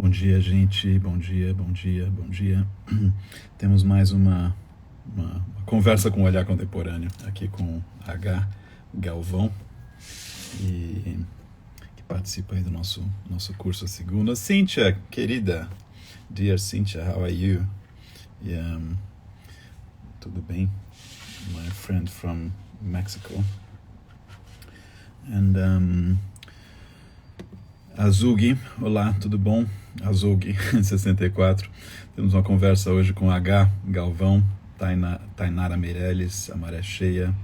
Bom dia, gente. Bom dia, bom dia, bom dia. Temos mais uma conversa com o olhar contemporâneo aqui com H. Galvão, e, que participa aí do nosso curso a segunda. Cíntia, querida. Dear Cynthia, how are you? E, tudo bem? My friend from Mexico. And Azugi, olá, tudo bom? Azugi, 64. Temos uma conversa hoje com H. Galvão, Tainara Meirelles, a Maré Cheia.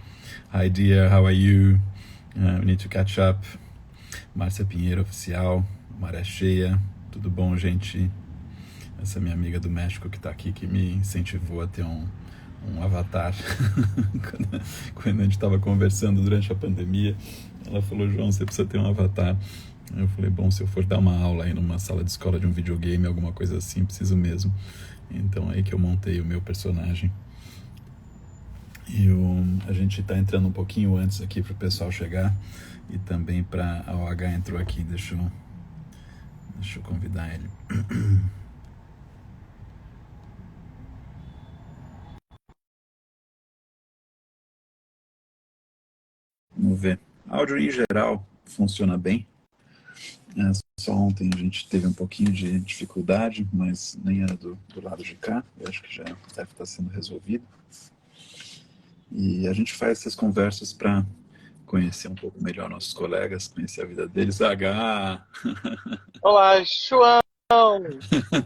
Hi dear, how are you? We need to catch up. Márcia Pinheiro, oficial, Maré Cheia. Tudo bom, gente? Essa é minha amiga do México que está aqui, que me incentivou a ter um avatar. Quando a gente estava conversando durante a pandemia, ela falou: João, você precisa ter um avatar. Eu falei: bom, se eu for dar uma aula aí numa sala de escola de um videogame, alguma coisa assim, preciso mesmo. Então aí que eu montei o meu personagem. E a gente está entrando um pouquinho antes aqui para o pessoal chegar, e também para a OH entrou aqui. Deixa eu convidar ele. Vamos ver. Áudio em geral funciona bem. Só ontem a gente teve um pouquinho de dificuldade, mas nem era do lado de cá. Eu acho que já deve estar sendo resolvido. E a gente faz essas conversas para conhecer um pouco melhor nossos colegas, conhecer a vida deles. H! Olá, João!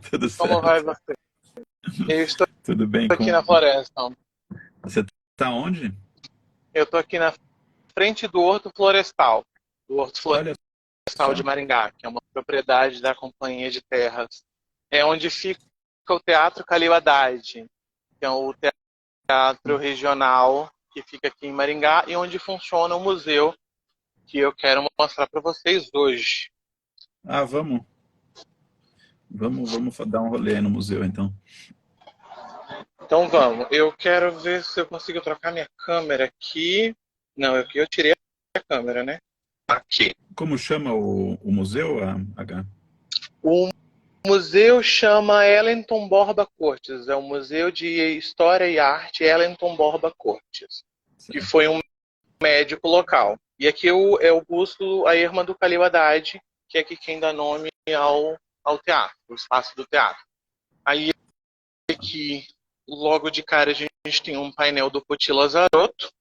Tudo Como vai certo? você? Eu estou Tudo bem aqui com... na floresta. Você tá onde? Eu estou aqui na frente do Horto Florestal, do Horto Olha Florestal de só. Maringá, que é uma propriedade da Companhia de Terras. É onde fica o Teatro Calil Haddad, que é o teatro regional que fica aqui em Maringá e onde funciona o museu que eu quero mostrar para vocês hoje. Ah, vamos dar um rolê aí no museu, então. Então vamos, eu quero ver se eu consigo trocar minha câmera aqui. Não, eu tirei a câmera, né? Aqui. Como chama o museu, H? O museu chama Ellington Borba Cortes, é o Museu de História e Arte Ellington Borba Cortes, que Certo. foi um médico local. E aqui é o busto, a irmã do Calil Haddad, que é aqui quem dá nome ao teatro, o espaço do teatro. Aí aqui, logo de cara, a gente tem um painel do Poti Lazarotto,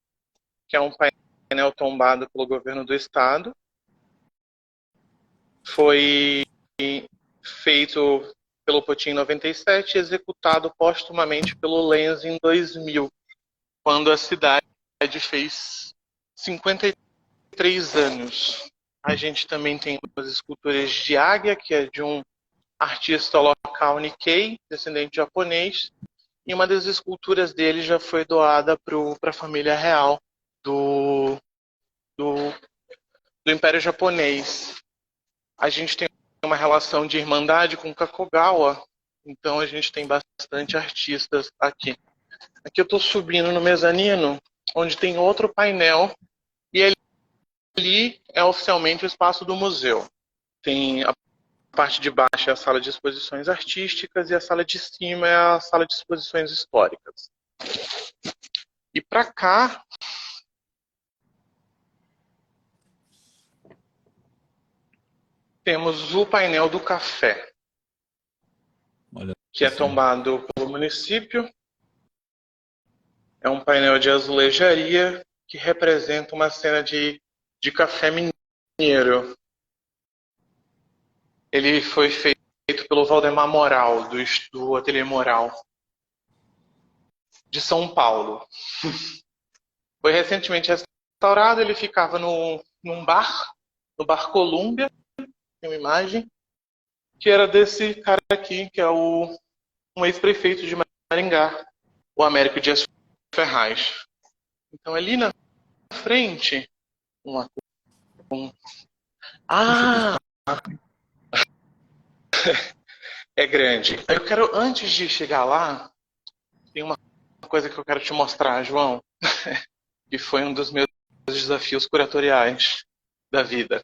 que é um painel tombado pelo governo do estado. Foi feito pelo Poti em 97 e executado postumamente pelo Lenz em 2000, quando a cidade fez 53 anos. A gente também tem as esculturas de águia, que é de um artista local Nikkei, descendente japonês, e uma das esculturas dele já foi doada para a família real do, do, do Império Japonês. A gente tem uma relação de irmandade com Kakogawa, então a gente tem bastante artistas aqui. Aqui eu estou subindo no mezanino, onde tem outro painel, e ali é oficialmente o espaço do museu. Tem a parte de baixo é a sala de exposições artísticas e a sala de cima é a sala de exposições históricas. E para cá temos o painel do café, Olha que é só. tombado pelo município. É um painel de azulejaria que representa uma cena de café mineiro. Ele foi feito pelo Valdemar Moral, do Ateliê Moral, de São Paulo. Foi recentemente restaurado, ele ficava num bar, no Bar Colúmbia, tem uma imagem, que era desse cara aqui, que é um ex-prefeito de Maringá, o Américo Dias Ferraz. Então ali na frente, uma, um, Puxa, que ah, espaço. é grande. Eu quero, antes de chegar lá, tem uma coisa que eu quero te mostrar, João, que foi um dos meus desafios curatoriais da vida.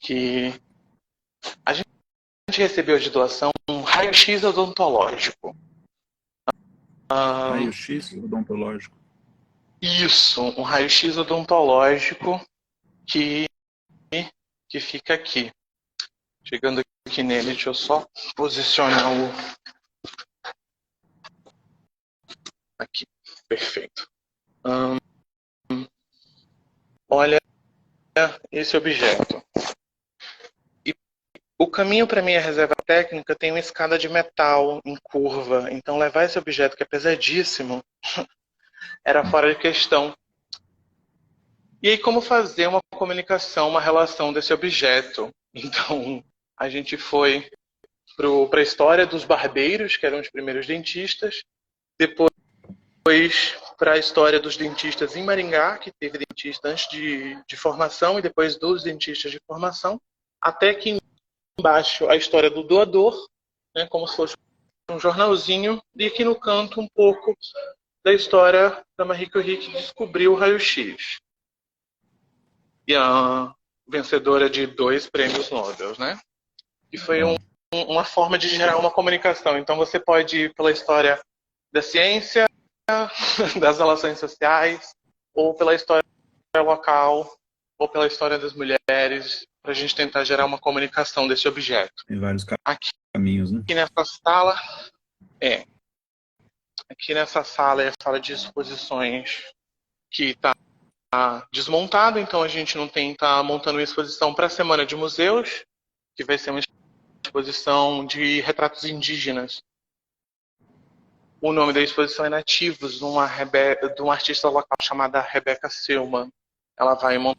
Que A gente recebeu de doação um raio-x odontológico. Raio-x odontológico. Isso, um raio-x odontológico que fica aqui. Chegando aqui nele, deixa eu só posicionar o... Aqui, perfeito. Olha esse objeto. E o caminho para minha reserva técnica tem uma escada de metal em curva, então levar esse objeto, que é pesadíssimo, era fora de questão. E aí, como fazer uma comunicação, uma relação desse objeto? Então, a gente foi para a história dos barbeiros, que eram os primeiros dentistas, depois para a história dos dentistas em Maringá, que teve dentista antes de formação e depois dos dentistas de formação, até aqui embaixo a história do doador, né, como se fosse um jornalzinho, e aqui no canto um pouco da história da Marie Curie, que descobriu o raio-x. E a vencedora de 2 prêmios Nobel, né? E foi uma forma de gerar uma comunicação. Então você pode ir pela história da ciência, das relações sociais, ou pela história local, ou pela história das mulheres, para a gente tentar gerar uma comunicação desse objeto. Tem vários Aqui caminhos, né? nessa sala, aqui nessa sala é a sala de exposições que está desmontada, então a gente não está montando uma exposição para a Semana de Museus, que vai ser uma exposição de retratos indígenas. O nome da exposição é Nativos, de uma artista local chamada Rebecca Silman. Ela vai montar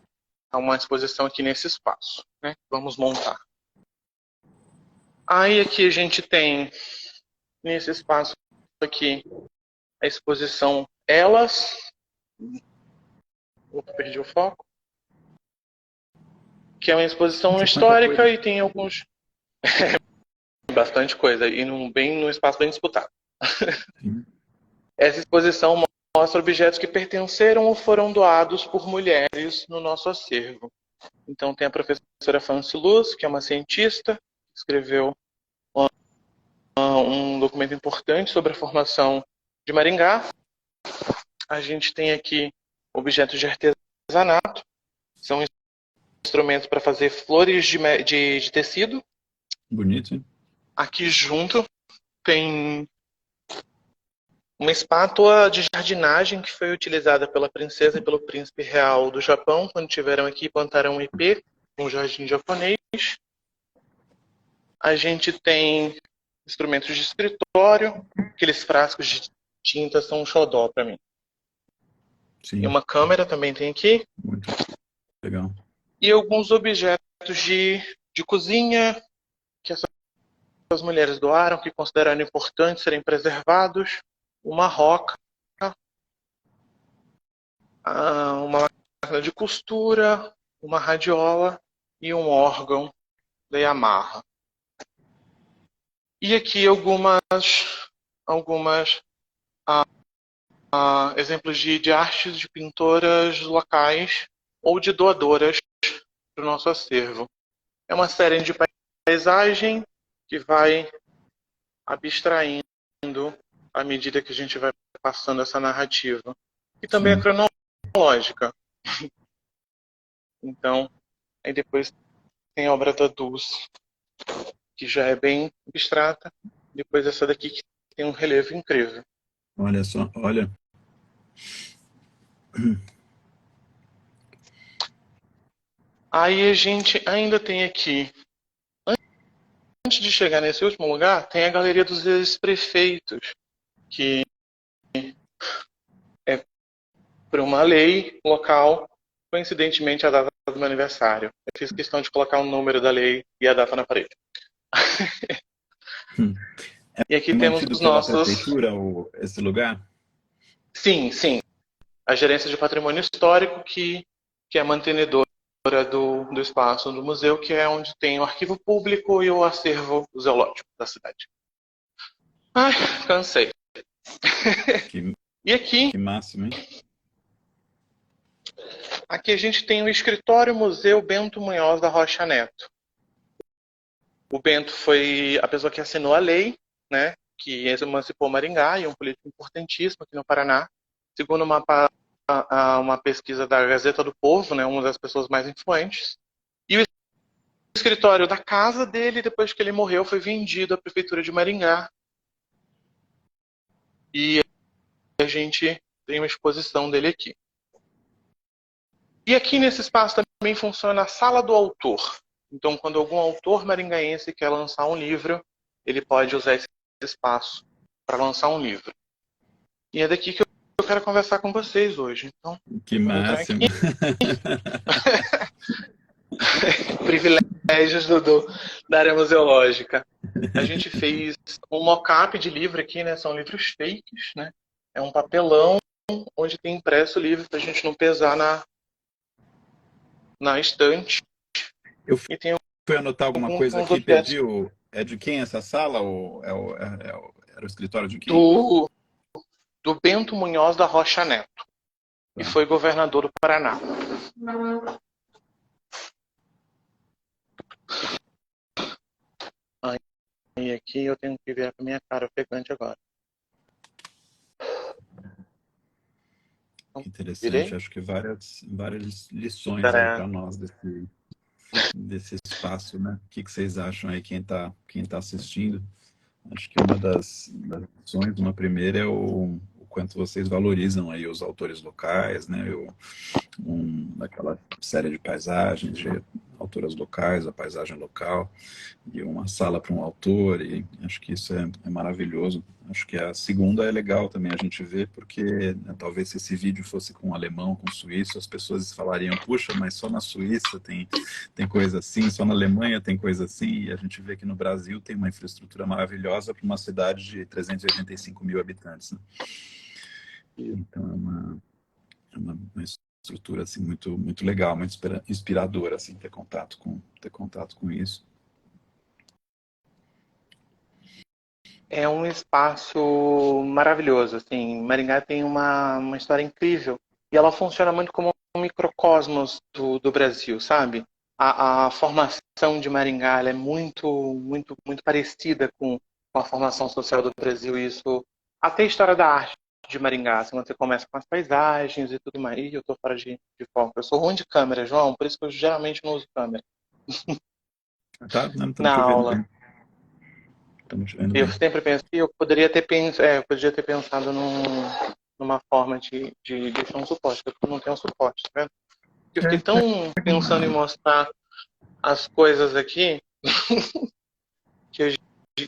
uma exposição aqui nesse espaço, né? Vamos montar. Aí aqui a gente tem, nesse espaço aqui, a exposição Elas. Opa, perdi o foco. Que é uma exposição histórica e tem alguns... bastante coisa, e num espaço bem disputado. Essa exposição mostra objetos que pertenceram ou foram doados por mulheres no nosso acervo. Então tem a professora Fancy Luz, que é uma cientista, que escreveu um documento importante sobre a formação de Maringá. A gente tem aqui objetos de artesanato, são instrumentos para fazer flores de tecido. Bonito, hein? Aqui junto tem uma espátua de jardinagem que foi utilizada pela princesa e pelo príncipe real do Japão quando estiveram aqui e plantaram um ipê, um jardim japonês. A gente tem instrumentos de escritório, aqueles frascos de tinta são um xodó para mim. Sim. E uma câmera também tem aqui. Muito legal. E alguns objetos de cozinha que essas mulheres doaram, que consideraram importante serem preservados. Uma roca, uma máquina de costura, uma radiola e um órgão da Yamaha. E aqui algumas exemplos de artes de pintoras locais ou de doadoras para o nosso acervo. É uma série de paisagem que vai abstraindo à medida que a gente vai passando essa narrativa. E também é cronológica. Então, aí depois tem a obra da Dulce, que já é bem abstrata. Depois essa daqui que tem um relevo incrível. Olha só, olha. Aí a gente ainda tem aqui, antes de chegar nesse último lugar, tem a Galeria dos Ex-Prefeitos, que é por uma lei local, coincidentemente a data do meu aniversário. Eu fiz questão de colocar o número da lei e a data na parede. E aqui temos os nossos... prefeitura, esse lugar? Sim, sim. A Gerência de Patrimônio Histórico, que é mantenedora do espaço do museu, que é onde tem o arquivo público e o acervo zoológico da cidade. Ai, cansei. E aqui... Que máximo, hein? Aqui a gente tem o Escritório Museu Bento Munhoz da Rocha Neto. O Bento foi a pessoa que assinou a lei, né, que emancipou Maringá, e é um político importantíssimo aqui no Paraná. Segundo uma pesquisa da Gazeta do Povo, né, uma das pessoas mais influentes. E o escritório da casa dele, depois que ele morreu, foi vendido à Prefeitura de Maringá. E a gente tem uma exposição dele aqui. E aqui nesse espaço também funciona a Sala do Autor. Então, quando algum autor maringaense quer lançar um livro, ele pode usar esse espaço para lançar um livro. E é daqui que eu quero conversar com vocês hoje. Então, Que vou entrar máximo. aqui. Privilégios da área museológica. A gente fez um mock-up de livro aqui, né? São livros fakes, né? É um papelão onde tem impresso o livro para a gente não pesar na estante. Eu E tem fui anotar alguma coisa uns aqui, objetos perdi o... É de quem essa sala? Ou era o escritório de quem? do Bento Munhoz da Rocha Neto. E Tá. foi governador do Paraná. E aqui eu tenho que virar para minha cara ofegante agora. Interessante, Virei? acho que várias lições aí para nós desse espaço, né? O que vocês acham aí, quem tá assistindo? Acho que uma das lições, uma primeira é o quanto vocês valorizam aí os autores locais, né? Daquela série de paisagens, de autoras locais, a paisagem local, e uma sala para um autor, e acho que isso é maravilhoso. Acho que a segunda é legal também a gente ver, porque né, talvez se esse vídeo fosse com um alemão, com um suíço, as pessoas falariam, puxa, mas só na Suíça tem coisa assim, só na Alemanha tem coisa assim, e a gente vê que no Brasil tem uma infraestrutura maravilhosa para uma cidade de 385 mil habitantes. Né? Então é uma estrutura assim, muito, muito legal, muito inspiradora assim, ter contato com isso. É um espaço maravilhoso, assim. Maringá tem uma história incrível e ela funciona muito como um microcosmos do Brasil, sabe? A formação de Maringá ela é muito, muito, muito parecida com a formação social do Brasil. Isso, até a história da arte de Maringá, assim, quando você começa com as paisagens e tudo mais. Ih, eu tô fora de foco. Eu sou ruim de câmera, João, por isso que eu geralmente não uso câmera. Tá? Não, estamos Na te vendo aula. bem. Estamos te vendo Eu bem. sempre penso que eu poderia ter pensado numa forma de deixar um suporte, porque eu não tenho um suporte, tá vendo? Eu fiquei tão pensando em mostrar as coisas aqui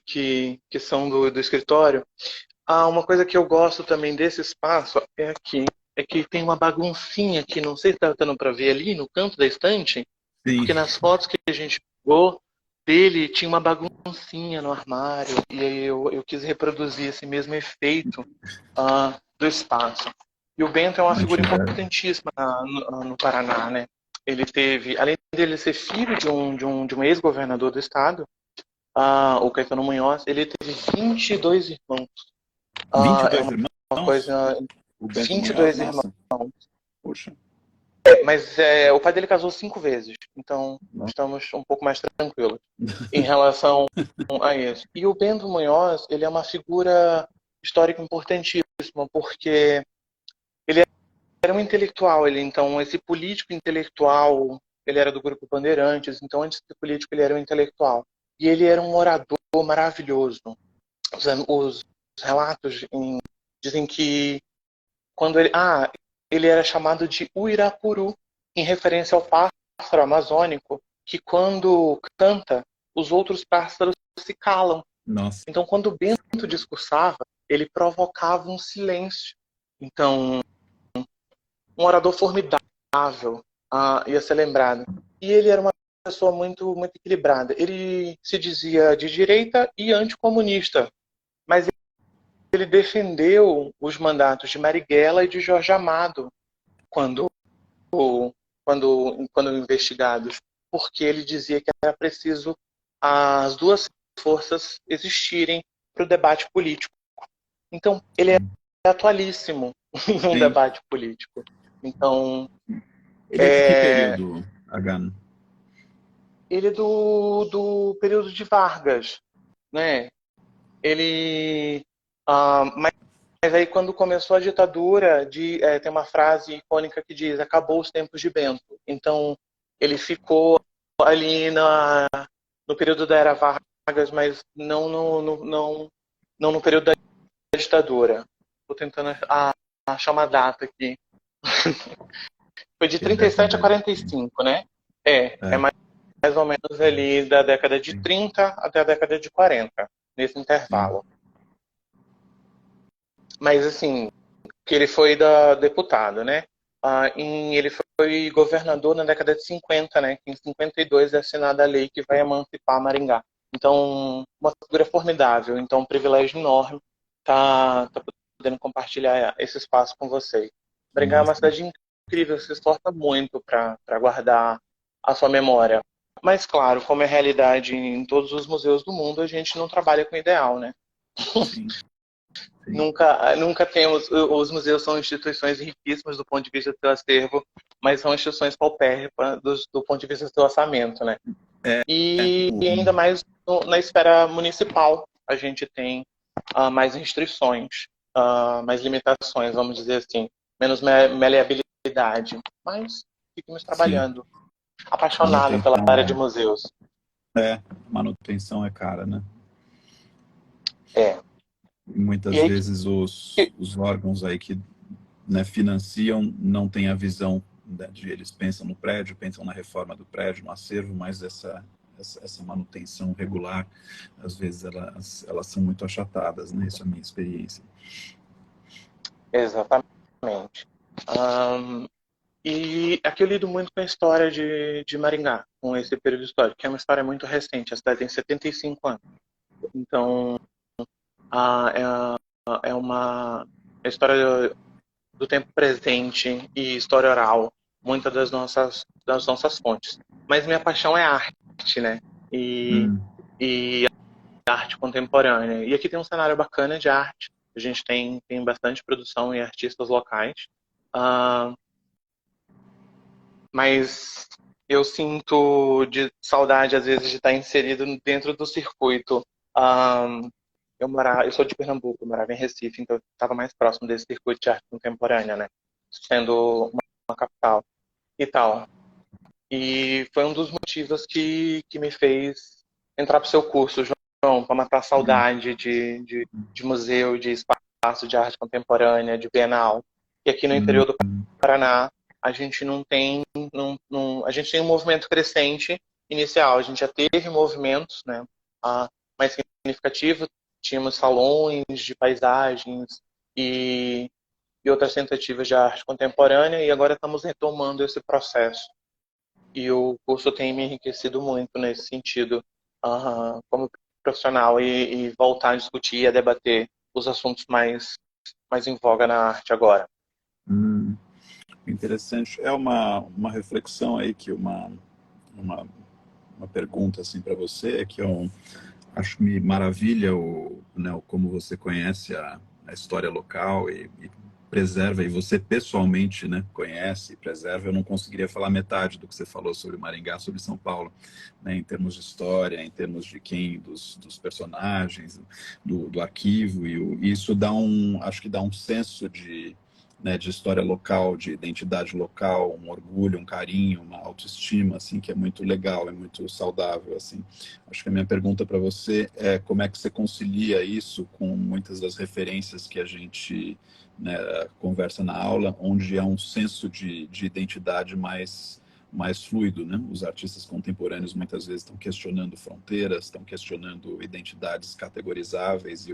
que são do escritório. Uma coisa que eu gosto também desse espaço é aqui. É que tem uma baguncinha aqui, não sei se está dando para ver ali no canto da estante, Sim. porque nas fotos que a gente pegou dele tinha uma baguncinha no armário e aí eu quis reproduzir esse mesmo efeito do espaço. E o Bento é uma figura importantíssima no Paraná, né? Ele teve, além dele ser filho de um ex-governador do estado, o Caetano Munhoz, ele teve 22 irmãos. 22 irmãos? Uma coisa, O Bento Munhoz, 22 irmãos. nossa. Poxa. Mas o pai dele casou 5 vezes, então estamos um pouco mais tranquilos em relação a isso. E o Bento Munhoz, ele é uma figura histórica importantíssima, porque ele era um intelectual, então esse político intelectual, ele era do grupo Bandeirantes, então antes de ser político ele era um intelectual. E ele era um orador maravilhoso. Os relatos dizem que quando ele era chamado de Uirapuru, em referência ao pássaro amazônico, que quando canta, os outros pássaros se calam. Nossa. Então, quando o Bento discursava, ele provocava um silêncio. Então, um orador formidável ia ser lembrado. E ele era uma pessoa muito, muito equilibrada. Ele se dizia de direita e anticomunista, mas ele defendeu os mandatos de Marighella e de Jorge Amado quando investigados, porque ele dizia que era preciso as duas forças existirem para o debate político. Então, ele é atualíssimo num debate político. Então, ele é de que período, Agano? Ele é do período de Vargas, né? Ele, mas aí quando começou a ditadura, tem uma frase icônica que diz: acabou os tempos de Bento. Então ele ficou ali no período da era Vargas, mas não no período da ditadura. Estou tentando achar uma data aqui. Foi de Que é 37 a década de... 45, né? É É, mais ou menos ali da década de sim, 30 até a década de 40, nesse sim. intervalo. Mas assim, que ele foi deputado, né? Ele foi governador na década de 50, né? Em 52 é assinada a lei que vai emancipar Maringá. Então, uma figura formidável. Então, um privilégio enorme tá podendo compartilhar esse espaço com vocês. Maringá é uma Nossa, cidade incrível, se esforça muito para guardar a sua memória. Mas, claro, como é realidade em todos os museus do mundo, a gente não trabalha com ideal, né? sim, sim. Nunca temos. Os museus são instituições riquíssimas do ponto de vista do seu acervo, mas são instituições paupérrimas do ponto de vista do seu orçamento, né? É, E ainda mais na esfera municipal, a gente tem mais restrições, mais limitações, vamos dizer assim, menos maleabilidade. Mas seguimos sim. trabalhando. Apaixonado pela área de Manutenção, museus. manutenção é cara, né? É. E E muitas aí, vezes os órgãos aí que, né, financiam não têm a visão, né, de eles pensam no prédio, pensam na reforma do prédio, no acervo, mas essa manutenção regular, às vezes elas são muito achatadas, né? Isso é a minha experiência. exatamente. E aqui eu lido muito com a história de Maringá, com esse período histórico, que é uma história muito recente. A cidade tem 75 anos. Então, é uma história do tempo presente e história oral, muitas das nossas fontes. Mas minha paixão é arte, né? E, Hum, e arte contemporânea. E aqui tem um cenário bacana de arte. A gente tem bastante produção e artistas locais. Ah, mas eu sinto de saudade, às vezes, de estar inserido dentro do circuito. Um, eu sou de Pernambuco, eu morava em Recife, então eu estava mais próximo desse circuito de arte contemporânea, né? Sendo uma capital e tal. E foi um dos motivos que me fez entrar para o seu curso, João, para matar a hum, saudade de museu, de espaço de arte contemporânea, de Bienal. E aqui no hum, interior do Paraná, a gente não tem, a gente tem um movimento crescente inicial. A gente já teve movimentos, né, mais significativos. Tínhamos salões de paisagens e, e outras tentativas de arte contemporânea, e agora estamos retomando esse processo. E o curso tem me enriquecido muito nesse sentido, como profissional, e voltar a discutir e a debater os assuntos mais em voga na arte agora. hum. Interessante. É uma reflexão aí que uma, uma pergunta assim para você é que eu acho que me maravilha né, como você conhece a história local e preserva, e você pessoalmente, né, conhece e preserva. Eu não conseguiria falar metade do que você falou sobre Maringá, sobre São Paulo, né, em termos de história, em termos de dos personagens, do arquivo, e isso acho que dá um senso de, né, de história local, de identidade local, um orgulho, um carinho, uma autoestima, assim, que é muito legal, é muito saudável, assim. Acho que a minha pergunta para você é como é que você concilia isso com muitas das referências que a gente, né, conversa na aula, onde há um senso de identidade mais fluido, né? Os artistas contemporâneos muitas vezes estão questionando fronteiras, estão questionando identidades categorizáveis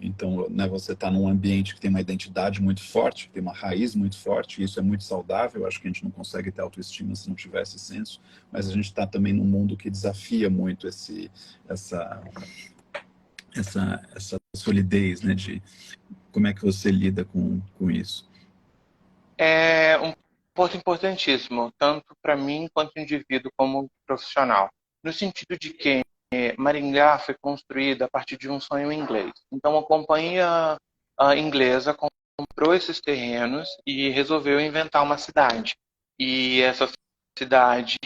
então, né, você está num ambiente que tem uma identidade muito forte, que tem uma raiz muito forte, e isso é muito saudável. Acho que a gente não consegue ter autoestima se não tiver esse senso, mas a gente está também num mundo que desafia muito essa, essa solidez, né, de como é que você lida com isso. É um ponto importantíssimo, tanto para mim quanto indivíduo como profissional, no sentido de que Maringá foi construída a partir de um sonho inglês. Então, a companhia inglesa comprou esses terrenos e resolveu inventar uma cidade. E essa cidade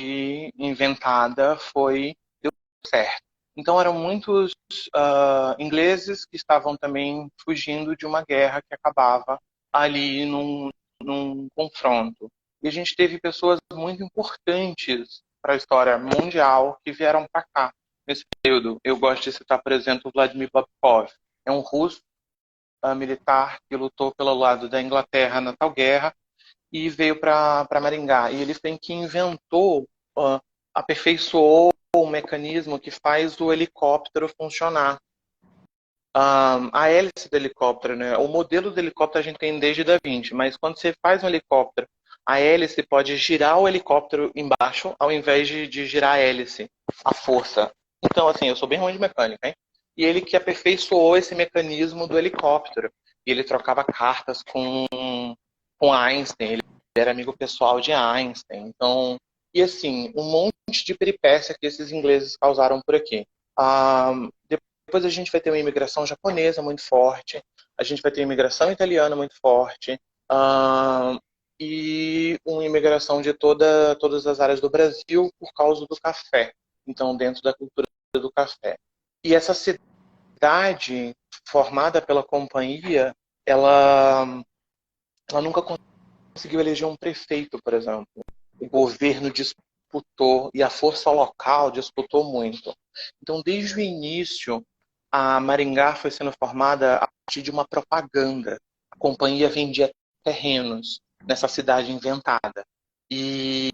inventada deu certo. Então eram muitos ingleses que estavam também fugindo de uma guerra que acabava ali num confronto. E a gente teve pessoas muito importantes para a história mundial que vieram para cá nesse período. Eu gosto de citar, por exemplo, o Vladimir Babkov. É um russo militar que lutou pelo lado da Inglaterra na tal guerra e veio para Maringá. E ele tem que inventou, aperfeiçoou o mecanismo que faz o helicóptero funcionar. A hélice do helicóptero, né? O modelo do helicóptero a gente tem desde Da Vinci, mas quando você faz um helicóptero, a hélice pode girar o helicóptero embaixo, ao invés de girar a hélice, a força. Então, assim, eu sou bem ruim de mecânica, hein? E ele que aperfeiçoou esse mecanismo do helicóptero. E ele trocava cartas com Einstein, ele era amigo pessoal de Einstein. Então, e assim, um monte de peripécia que esses ingleses causaram por aqui. Depois a gente vai ter uma imigração japonesa muito forte, a gente vai ter uma imigração italiana muito forte, e uma imigração de todas as áreas do Brasil por causa do café. Então, dentro da cultura do café. E essa cidade formada pela companhia, ela nunca conseguiu eleger um prefeito, por exemplo. O governo disputou e a força local disputou muito. Então, desde o início, a Maringá foi sendo formada a partir de uma propaganda. A companhia vendia terrenos nessa cidade inventada. E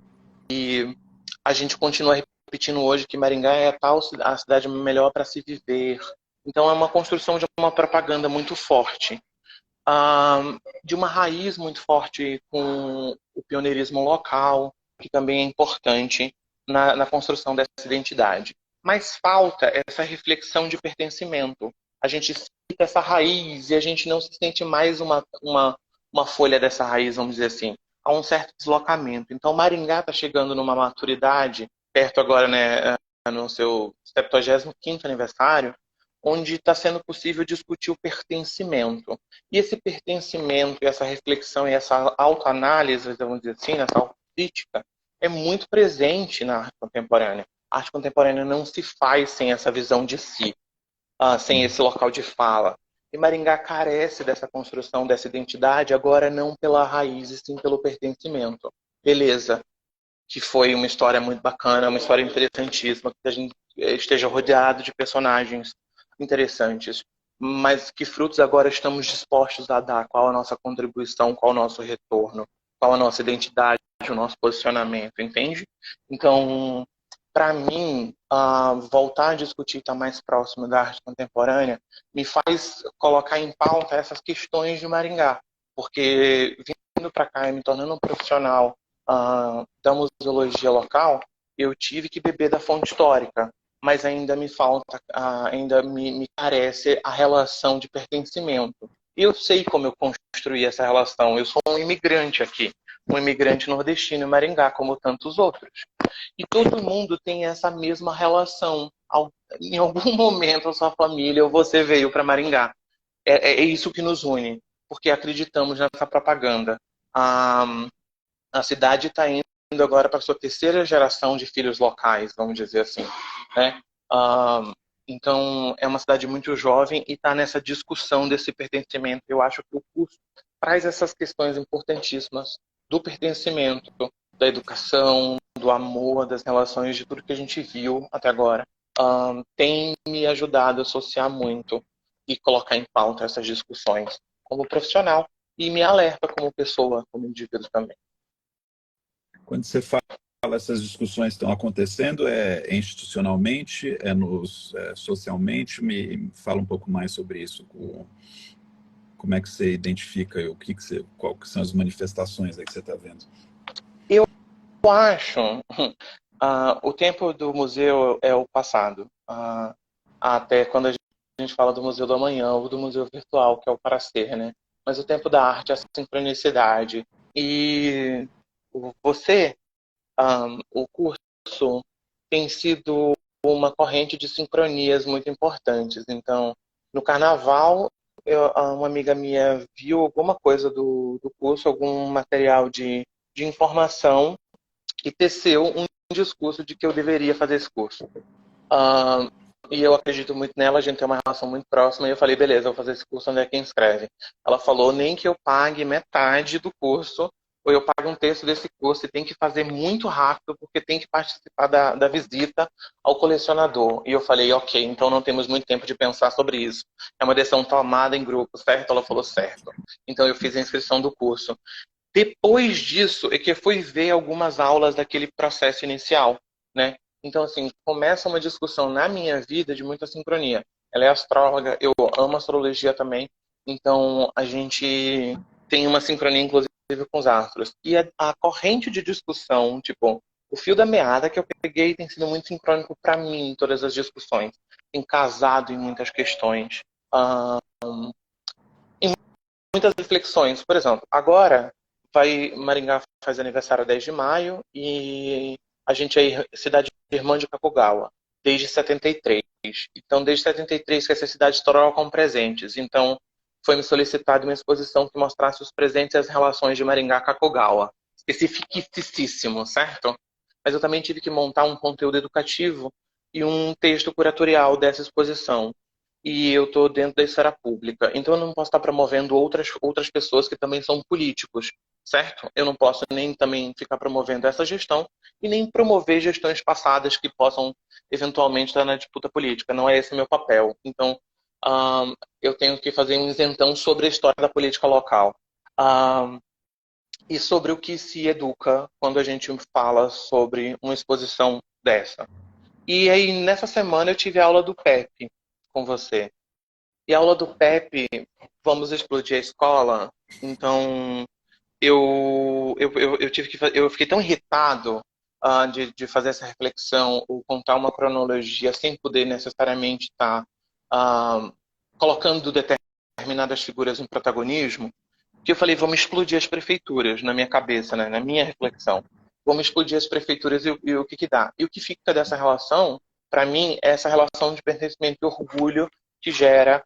a gente continua repetindo hoje que Maringá é a cidade melhor para se viver. Então, é uma construção de uma propaganda muito forte. De uma raiz muito forte com o pioneirismo local, que também é importante na construção dessa identidade. Mas falta essa reflexão de pertencimento. A gente cita essa raiz e a gente não se sente mais uma folha dessa raiz, vamos dizer assim. Há um certo deslocamento. Então, Maringá está chegando numa maturidade, perto agora, né, no seu 75º aniversário, onde está sendo possível discutir o pertencimento. E esse pertencimento, essa reflexão e essa autoanálise, vamos dizer assim, essa autocrítica, é muito presente na arte contemporânea. A arte contemporânea não se faz sem essa visão de si, sem esse local de fala. E Maringá carece dessa construção, dessa identidade, agora não pela raiz, e sim pelo pertencimento. Beleza, que foi uma história muito bacana, uma história interessantíssima, que a gente esteja rodeado de personagens interessantes. Mas que frutos agora estamos dispostos a dar? Qual a nossa contribuição? Qual o nosso retorno? Qual a nossa identidade? O nosso posicionamento? Entende? Então, para mim, voltar a discutir, estar mais próximo da arte contemporânea, me faz colocar em pauta essas questões de Maringá. Porque vindo para cá e me tornando um profissional da museologia local, eu tive que beber da fonte histórica, mas ainda me falta, ainda me carece a relação de pertencimento. E eu sei como eu construí essa relação. Eu sou um imigrante aqui, um imigrante nordestino em Maringá, como tantos outros. E todo mundo tem essa mesma relação. Em algum momento a sua família ou você veio para Maringá. É isso que nos une, porque acreditamos nessa propaganda. A cidade está indo agora para a sua terceira geração de filhos locais, vamos dizer assim, né? Então, é uma cidade muito jovem e está nessa discussão desse pertencimento. Eu acho que o curso traz essas questões importantíssimas do pertencimento, da educação, do amor, das relações, de tudo que a gente viu até agora. Tem me ajudado a associar muito e colocar em pauta essas discussões como profissional e me alerta como pessoa, como indivíduo também. Quando você fala essas discussões estão acontecendo, institucionalmente, socialmente? Me fala um pouco mais sobre isso. Como é que você identifica qual que são as manifestações aí que você está vendo? Eu acho o tempo do museu é o passado. Até quando a gente fala do museu do amanhã ou do museu virtual, que é o para ser, né? Mas o tempo da arte é a sincronicidade. E o curso tem sido uma corrente de sincronias muito importantes. Então, no carnaval, uma amiga minha viu alguma coisa do curso, algum material de informação, e teceu um discurso de que eu deveria fazer esse curso. Uh, e eu acredito muito nela, a gente tem uma relação muito próxima, e eu falei, beleza, eu vou fazer esse curso, onde é que inscreve? Ela falou, nem que eu pague metade do curso, ou eu pague um terço desse curso, e tem que fazer muito rápido, porque tem que participar da visita ao colecionador. E eu falei, ok, então não temos muito tempo de pensar sobre isso. É uma decisão tomada em grupo, certo? Ela falou, certo. Então eu fiz a inscrição do curso. Depois disso, é que eu fui ver algumas aulas daquele processo inicial, né? Então, assim, começa uma discussão na minha vida de muita sincronia. Ela é astróloga, eu amo astrologia também, então a gente tem uma sincronia, inclusive, com os astros. E a corrente de discussão, tipo, o fio da meada que eu peguei tem sido muito sincrônico para mim em todas as discussões. Tem casado em muitas questões, em muitas reflexões. Por exemplo, agora Maringá faz aniversário 10 de maio e a gente é cidade irmã de Kakogawa, desde 73. Então, desde 73 que essa cidade trocam presentes. Então, foi me solicitada uma exposição que mostrasse os presentes e as relações de Maringá Kakogawa. Especificíssimo, certo? Mas eu também tive que montar um conteúdo educativo e um texto curatorial dessa exposição. E eu estou dentro da esfera pública. Então, eu não posso estar promovendo outras pessoas que também são políticos, certo? Eu não posso nem também ficar promovendo essa gestão e nem promover gestões passadas que possam eventualmente estar na disputa política. Não é esse o meu papel. Então, eu tenho que fazer um isentão sobre a história da política local. E sobre o que se educa quando a gente fala sobre uma exposição dessa. E aí, nessa semana, eu tive a aula do PEP com você. E a aula do PEP, vamos explodir a escola. Então, eu fiquei tão irritado de fazer essa reflexão ou contar uma cronologia sem poder necessariamente estar colocando determinadas figuras em protagonismo, que eu falei, vamos explodir as prefeituras na minha cabeça, né, na minha reflexão. Vamos explodir as prefeituras e o que dá. E o que fica dessa relação, para mim, é essa relação de pertencimento e orgulho que gera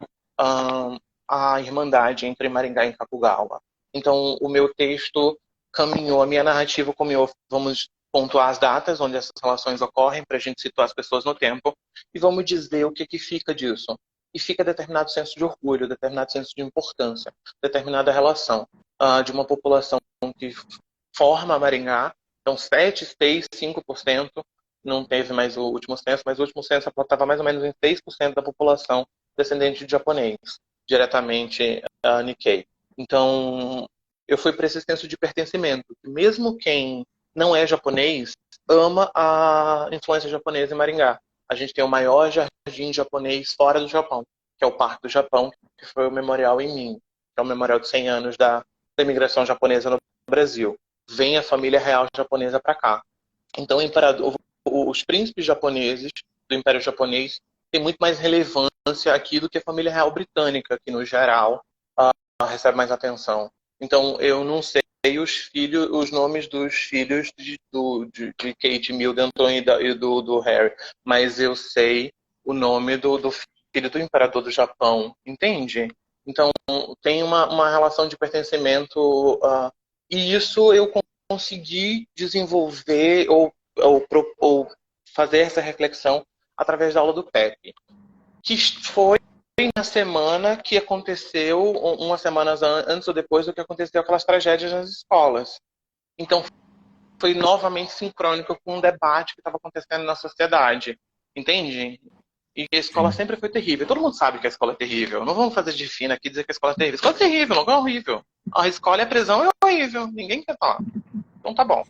a irmandade entre Maringá e Kakogawa. Então, o meu texto caminhou, a minha narrativa caminhou, vamos pontuar as datas onde essas relações ocorrem, para a gente situar as pessoas no tempo, e vamos dizer o que fica disso. E fica determinado senso de orgulho, determinado senso de importância, determinada relação de uma população que forma Maringá. Então, 7, 6, 5%, não teve mais o último censo, mas o último censo apontava mais ou menos em 6% da população descendente de japonês, diretamente Nikkei. Então, eu fui para esse senso de pertencimento. Mesmo quem não é japonês, ama a influência japonesa em Maringá. A gente tem o maior jardim japonês fora do Japão, que é o Parque do Japão, que foi o memorial em mim, que é o memorial de 100 anos da imigração japonesa no Brasil. Vem a família real japonesa para cá. Então, os príncipes japoneses do Império Japonês têm muito mais relevância aqui do que a família real britânica, que no geral recebe mais atenção. Então, eu não sei os nomes dos filhos de Kate Middleton e do Harry, mas eu sei o nome do filho do imperador do Japão, entende? Então, tem uma relação de pertencimento, e isso eu consegui desenvolver ou fazer essa reflexão através da aula do PEP, que foi na semana que aconteceu, umas semanas antes ou depois do que aconteceu aquelas tragédias nas escolas. Então, foi novamente sincrônico com um debate que estava acontecendo na sociedade, entende? E a escola sempre foi terrível. Todo mundo sabe que a escola é terrível. Não vamos fazer de fina aqui e dizer que a escola é terrível. A escola é terrível, não é horrível. A escola e a prisão é horrível. Ninguém quer falar. Então tá bom.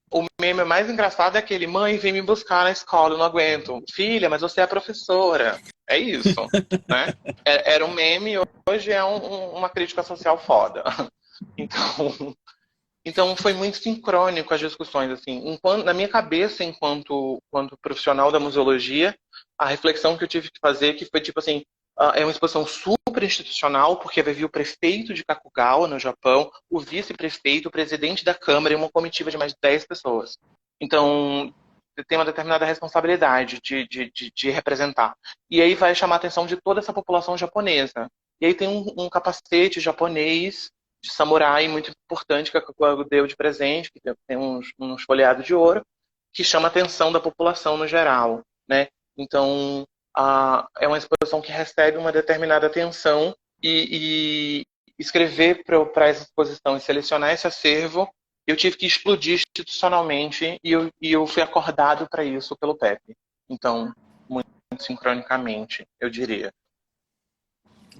O meme mais engraçado é aquele: mãe, vem me buscar na escola, eu não aguento. Filha, mas você é a professora. É isso, né? Era um meme, hoje é uma crítica social foda. Então foi muito sincrônico as discussões, assim. Na minha cabeça, enquanto profissional da museologia, a reflexão que eu tive que fazer, que foi tipo assim, é uma exposição super institucional, porque vai vir o prefeito de Kakogawa, no Japão, o vice-prefeito, o presidente da Câmara e uma comitiva de mais de 10 pessoas. Então, tem uma determinada responsabilidade de representar. E aí vai chamar a atenção de toda essa população japonesa. E aí tem um capacete japonês de samurai muito importante que a Kakuago deu de presente, que tem uns folheados de ouro, que chama a atenção da população no geral, né? Então, é uma exposição que recebe uma determinada atenção e escrever para essa exposição e selecionar esse acervo, eu tive que explodir institucionalmente e eu fui acordado para isso pelo Pepe. Então, muito sincronicamente, eu diria.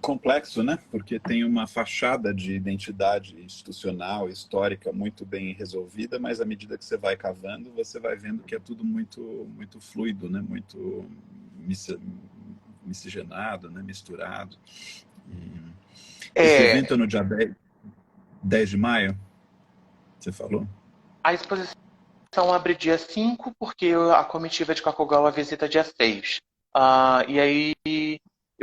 Complexo, né? Porque tem uma fachada de identidade institucional, histórica muito bem resolvida, mas à medida que você vai cavando, você vai vendo que é tudo muito, muito fluido, né? Muito miscigenado, né? Misturado. Esse evento é no dia 10 de maio, você falou? A exposição abre dia 5, porque a comitiva de Kakogawa visita dia 6. E aí,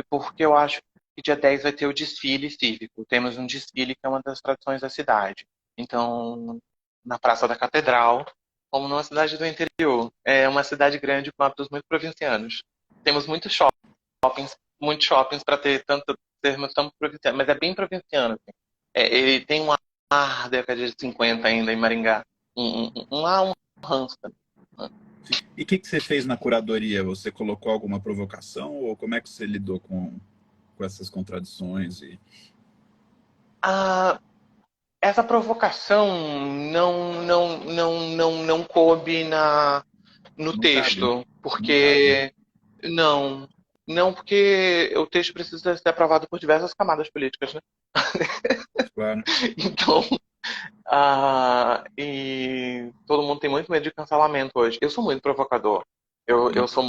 porque eu acho que dia 10 vai ter o desfile cívico. Temos um desfile que é uma das tradições da cidade. Então, na Praça da Catedral, como numa cidade do interior. É uma cidade grande com hábitos muito provincianos. Temos muitos shoppings para ter tanto termos tão provinciano, mas é bem provinciano. Assim. Ele tem um ar da década de 50 ainda em Maringá. Um ranço. E o que você fez na curadoria? Você colocou alguma provocação ou como é que você lidou com essas contradições? Essa provocação não coube no Não cabe. texto, porque não porque o texto precisa ser aprovado por diversas camadas políticas, né? Claro. Então, e todo mundo tem muito medo de cancelamento hoje. Eu sou muito provocador. Eu sou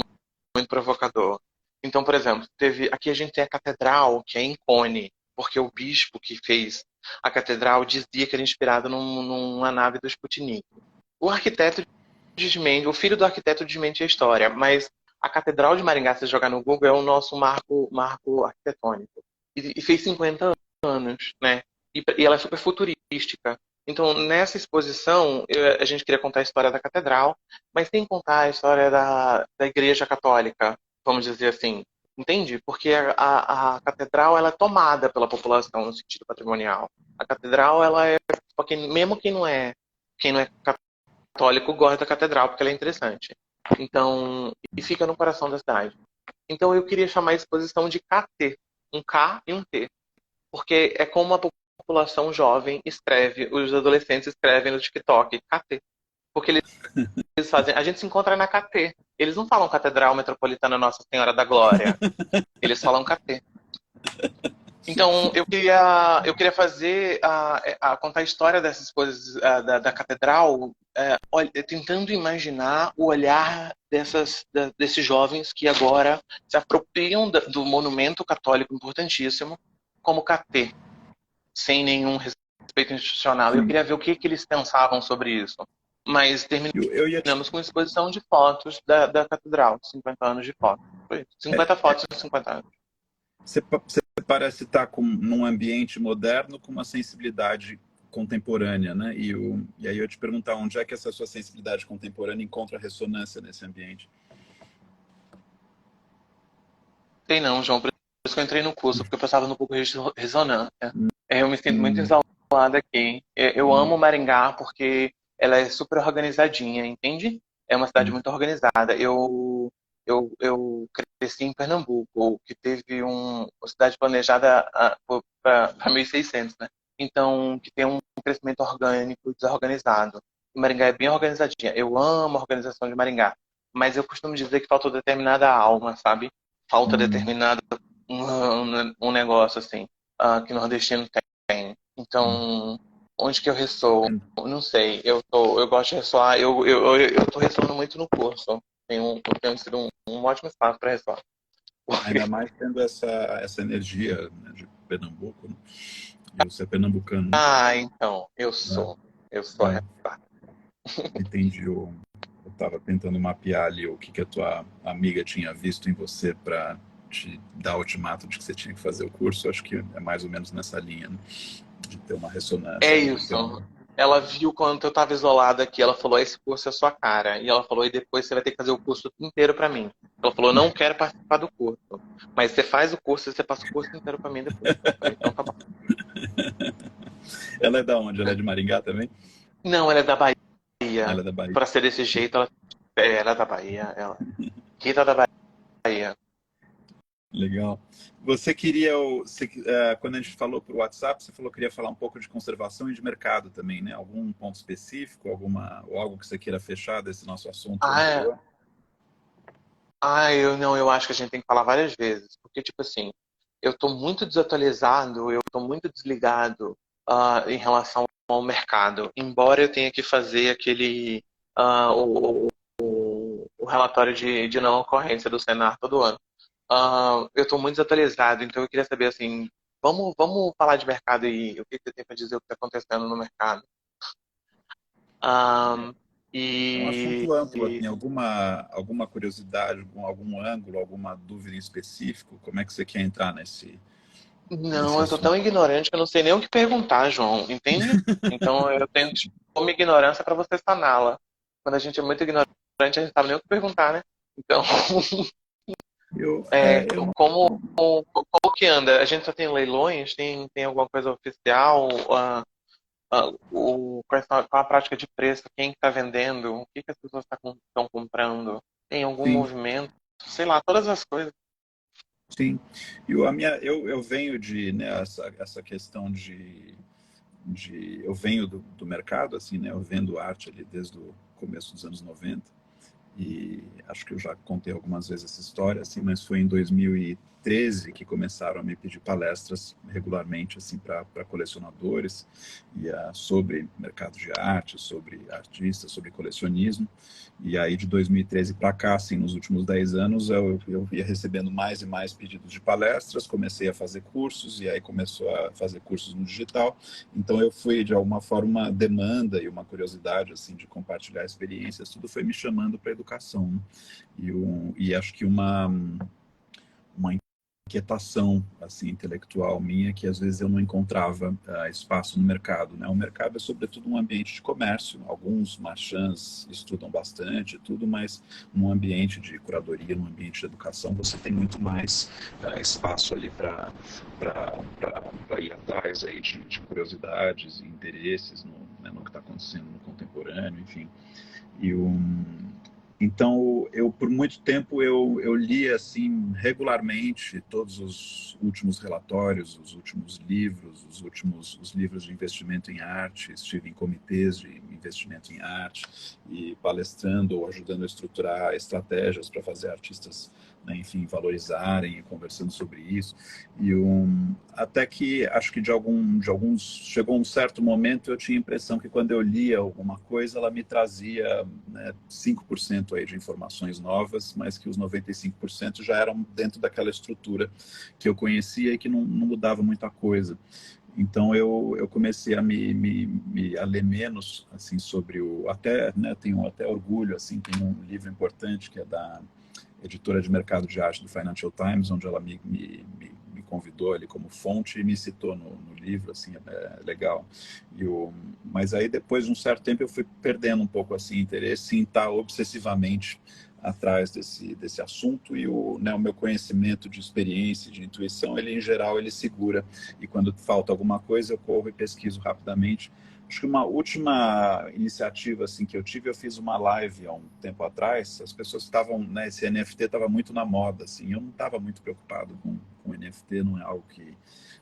muito provocador. Então, por exemplo, aqui a gente tem a catedral, que é em Cone, porque o bispo que fez a catedral dizia que era inspirado numa nave do Sputnik. O arquiteto desmente, o filho do arquiteto desmente a história, mas a Catedral de Maringá, se jogar no Google, é o nosso marco arquitetônico. E fez 50 anos, né? E ela é super futurística. Então, nessa exposição, a gente queria contar a história da catedral, mas sem contar a história da Igreja Católica, vamos dizer assim. Entende? Porque a catedral ela é tomada pela população no sentido patrimonial. A catedral, ela é. Mesmo quem não é católico, gosta da catedral, porque ela é interessante. Então, e fica no coração da cidade. Então, eu queria chamar a exposição de KT. Um K e um T. Porque é como a população jovem escreve, os adolescentes escrevem no TikTok, KT. Porque eles fazem. A gente se encontra na KT. Eles não falam Catedral Metropolitana Nossa Senhora da Glória. Eles falam KT. Então, eu queria fazer, contar a história dessas coisas da catedral, tentando imaginar o olhar desses jovens que agora se apropriam do monumento católico importantíssimo como KT, sem nenhum respeito institucional. Eu queria ver o que eles pensavam sobre isso. Mas terminamos com exposição de fotos da catedral, 50 anos de fotos. 50 fotos em 50 anos. Você parece estar num ambiente moderno com uma sensibilidade contemporânea, né? E aí eu te perguntar onde é que essa sua sensibilidade contemporânea encontra ressonância nesse ambiente? Sei não, João, por isso que eu entrei no curso, porque eu passava no pouco de ressonância. Eu me sinto muito isolada aqui. Eu amo Maringá porque ela é super organizadinha, entende? É uma cidade muito organizada. Eu cresci em Pernambuco, que teve uma cidade planejada para 1600, né? Então, que tem um crescimento orgânico e desorganizado. E Maringá é bem organizadinha. Eu amo a organização de Maringá, mas eu costumo dizer que faltou determinada alma, sabe? Falta determinado um negócio assim, que nordestino tem. Então, onde que eu ressoo? Não sei. Eu gosto de ressoar. Eu tô ressoando muito no curso. Tem sido um ótimo espaço para ressoar. Ainda mais tendo essa energia, né, de Pernambuco, né? E você é pernambucano. Então, eu sou. Eu sou. Entendi. Eu estava tentando mapear ali o que a tua amiga tinha visto em você para te dar ultimato de que você tinha que fazer o curso. Acho que é mais ou menos nessa linha, né? De ter uma ressonância. É isso. Ela viu quando eu estava isolada aqui, ela falou, esse curso é a sua cara. E ela falou, e depois você vai ter que fazer o curso inteiro para mim. Ela falou, não quero participar do curso. Mas você faz o curso e você passa o curso inteiro para mim depois. Eu falei, então tá bom. Ela é da onde? Ela é de Maringá também? Não, ela é da Ela Bahia. é da Bahia. Pra ser desse jeito, ela é da Bahia. Ela. Rita da Bahia. Legal. Você queria, quando a gente falou por WhatsApp, você falou que queria falar um pouco de conservação e de mercado também, né? Algum ponto específico, ou algo que você queira fechar desse nosso assunto Ah, é. anterior? Eu não, eu acho que a gente tem que falar várias vezes. Porque, tipo assim, eu tô muito desatualizado, eu tô muito desligado em relação ao mercado. Embora eu tenha que fazer aquele, ah, o relatório de não ocorrência do Senar todo ano. Eu estou muito desatualizado, então eu queria saber assim, vamos falar de mercado aí, o que você tem para dizer o que está acontecendo no mercado? Ah, É um e, assunto amplo, e- tem alguma curiosidade, algum ângulo, alguma dúvida em específico? Como é que você quer entrar nesse não, eu estou tão assunto? ignorante que eu não sei nem o que perguntar, João, entende? Então eu tenho que expor minha ignorância para você saná-la. Quando a gente é muito ignorante, a gente não sabe nem o que perguntar, né? Então, Eu não. como que anda? A gente só tem leilões? Tem alguma coisa oficial? Qual a prática de preço, quem está vendendo, o que as pessoas estão comprando, tem algum Sim, movimento, sei lá, todas as coisas. sim. Eu venho de, né, essa questão eu venho do mercado, assim, né? Eu vendo arte ali desde o começo dos anos 90 e acho que eu já contei algumas vezes essa história, assim, mas foi em 2013 que começaram a me pedir palestras regularmente, assim, para colecionadores sobre mercado de arte, sobre artistas, sobre colecionismo. E aí de 2013 para cá, assim, nos últimos 10 anos, eu ia recebendo mais e mais pedidos de palestras, comecei a fazer cursos e aí começou a fazer cursos no digital. Então eu fui de alguma forma uma demanda e uma curiosidade assim de compartilhar experiências, tudo foi me chamando para a educação, né? E acho que uma inquietação assim intelectual minha que às vezes eu não encontrava espaço no mercado, né? O mercado é sobretudo um ambiente de comércio, alguns marchands estudam bastante tudo, mas num ambiente de curadoria, num ambiente de educação, você tem muito mais espaço ali para ir atrás aí de curiosidades e interesses né, no que está acontecendo no contemporâneo, enfim. E então, por muito tempo, eu li assim regularmente todos os últimos relatórios, os últimos livros, os livros de investimento em arte. Estive em comitês de investimento em arte e palestrando ou ajudando a estruturar estratégias para fazer artistas, né, enfim, valorizarem e conversando sobre isso. Até que acho que de alguns chegou um certo momento eu tinha a impressão que quando eu lia alguma coisa ela me trazia, né, 5% aí de informações novas, mas que os 95% já eram dentro daquela estrutura que eu conhecia e que não mudava muita coisa. Então eu comecei a ler menos assim sobre até, né, tenho até orgulho assim, tem um livro importante que é da editora de mercado de arte do Financial Times, onde ela me convidou ali como fonte e me citou no livro, assim, é legal. Mas aí depois de um certo tempo eu fui perdendo um pouco assim interesse em estar obsessivamente atrás desse assunto e né, o meu conhecimento de experiência, de intuição, ele em geral ele segura e quando falta alguma coisa eu corro e pesquiso rapidamente. Acho que uma última iniciativa assim que eu tive, eu fiz uma live há um tempo atrás. As pessoas estavam, né, esse NFT estava muito na moda, assim. Eu não estava muito preocupado com NFT, não é algo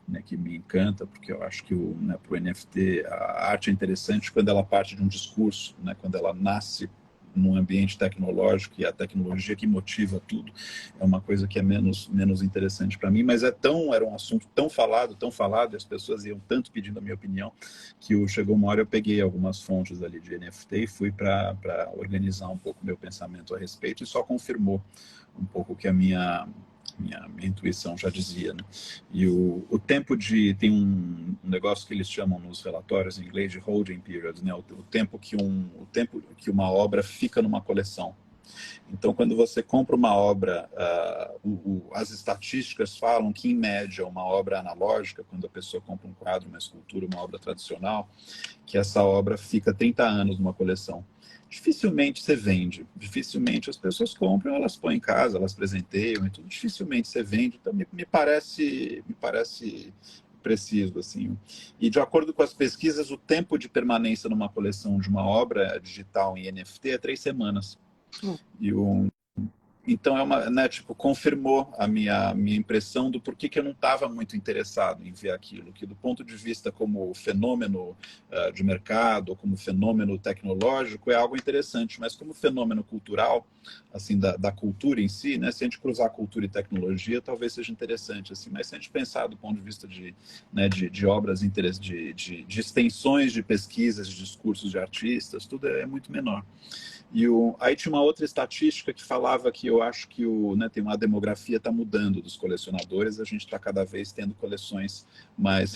né, que me encanta, porque eu acho que né, para o NFT a arte é interessante quando ela parte de um discurso, né, quando ela nasce num ambiente tecnológico e a tecnologia que motiva tudo é uma coisa que é menos interessante para mim, mas era um assunto tão falado, e as pessoas iam tanto pedindo a minha opinião, que chegou uma hora eu peguei algumas fontes ali de NFT e fui para organizar um pouco meu pensamento a respeito e só confirmou um pouco o que a minha intuição já dizia, né? E o tempo tem um negócio que eles chamam nos relatórios em inglês de holding period, né? O tempo que uma obra fica numa coleção. Então, quando você compra uma obra, as estatísticas falam que, em média, uma obra analógica, quando a pessoa compra um quadro, uma escultura, uma obra tradicional, que essa obra fica 30 anos numa coleção. Dificilmente você vende, dificilmente as pessoas compram, elas põem em casa, elas presenteiam e tudo, dificilmente você vende. Então, me parece preciso, assim. E de acordo com as pesquisas, o tempo de permanência numa coleção de uma obra digital em NFT é 3 semanas. E então, né, tipo, confirmou a minha impressão do porquê que eu não estava muito interessado em ver aquilo, que do ponto de vista como fenômeno de mercado, ou como fenômeno tecnológico, é algo interessante, mas como fenômeno cultural, assim, da cultura em si, né, se a gente cruzar cultura e tecnologia, talvez seja interessante, assim, mas se a gente pensar do ponto de vista né, de obras, de extensões de pesquisas, de discursos de artistas, tudo é muito menor. E aí tinha uma outra estatística que falava que eu acho que né, tem uma demografia está mudando dos colecionadores, a gente está cada vez tendo coleções mais...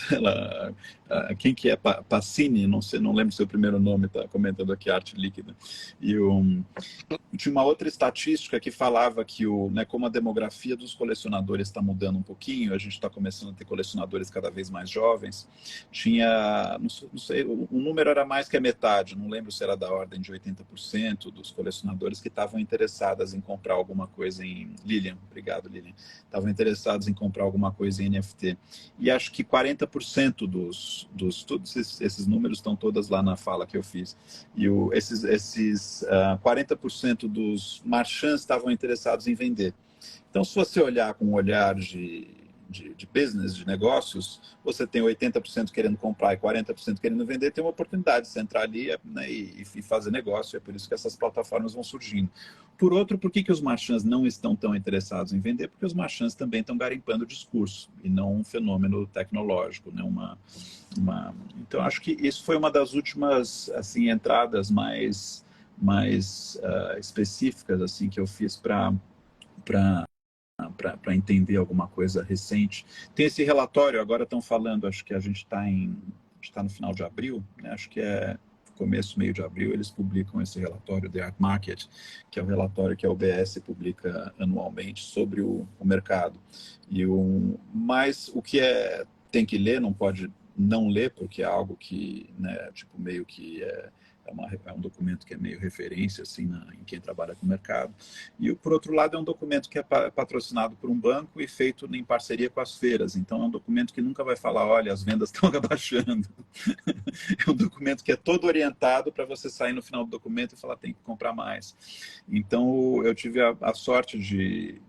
quem que é? Pacini? Não sei, não lembro seu primeiro nome, está comentando aqui, arte líquida. E tinha uma outra estatística que falava que né, como a demografia dos colecionadores está mudando um pouquinho, a gente está começando a ter colecionadores cada vez mais jovens, tinha, não sei, o número era mais que a metade, não lembro se era da ordem de 80% dos colecionadores que estavam interessadas em comprar alguma coisa em... Lilian, obrigado, Lilian. Estavam interessados em comprar alguma coisa em NFT. E acho que 40% todos esses números estão todas lá na fala que eu fiz. E esses 40% dos marchands estavam interessados em vender. Então, se você olhar com um olhar de business, de negócios, você tem 80% querendo comprar e 40% querendo vender, tem uma oportunidade de você entrar ali, né, e fazer negócio. É por isso que essas plataformas vão surgindo. Por outro, por que os marchands não estão tão interessados em vender? Porque os marchands também estão garimpando discurso, e não um fenômeno tecnológico, né? Então, acho que isso foi uma das últimas assim, entradas mais específicas assim, que eu fiz para entender alguma coisa recente. Tem esse relatório, agora estão falando, acho que a gente está no final de abril, né? Acho que é começo, meio de abril, eles publicam esse relatório, The Art Market, que é o relatório que a UBS publica anualmente sobre o mercado. Mas o que tem que ler, não pode não ler, porque é algo que, né, tipo, meio que é um documento que é meio referência assim, em quem trabalha com o mercado. E, por outro lado, é um documento que é patrocinado por um banco e feito em parceria com as feiras. Então, é um documento que nunca vai falar, olha, as vendas estão abaixando. É um documento que é todo orientado para você sair no final do documento e falar, tem que comprar mais. Então, eu tive a sorte de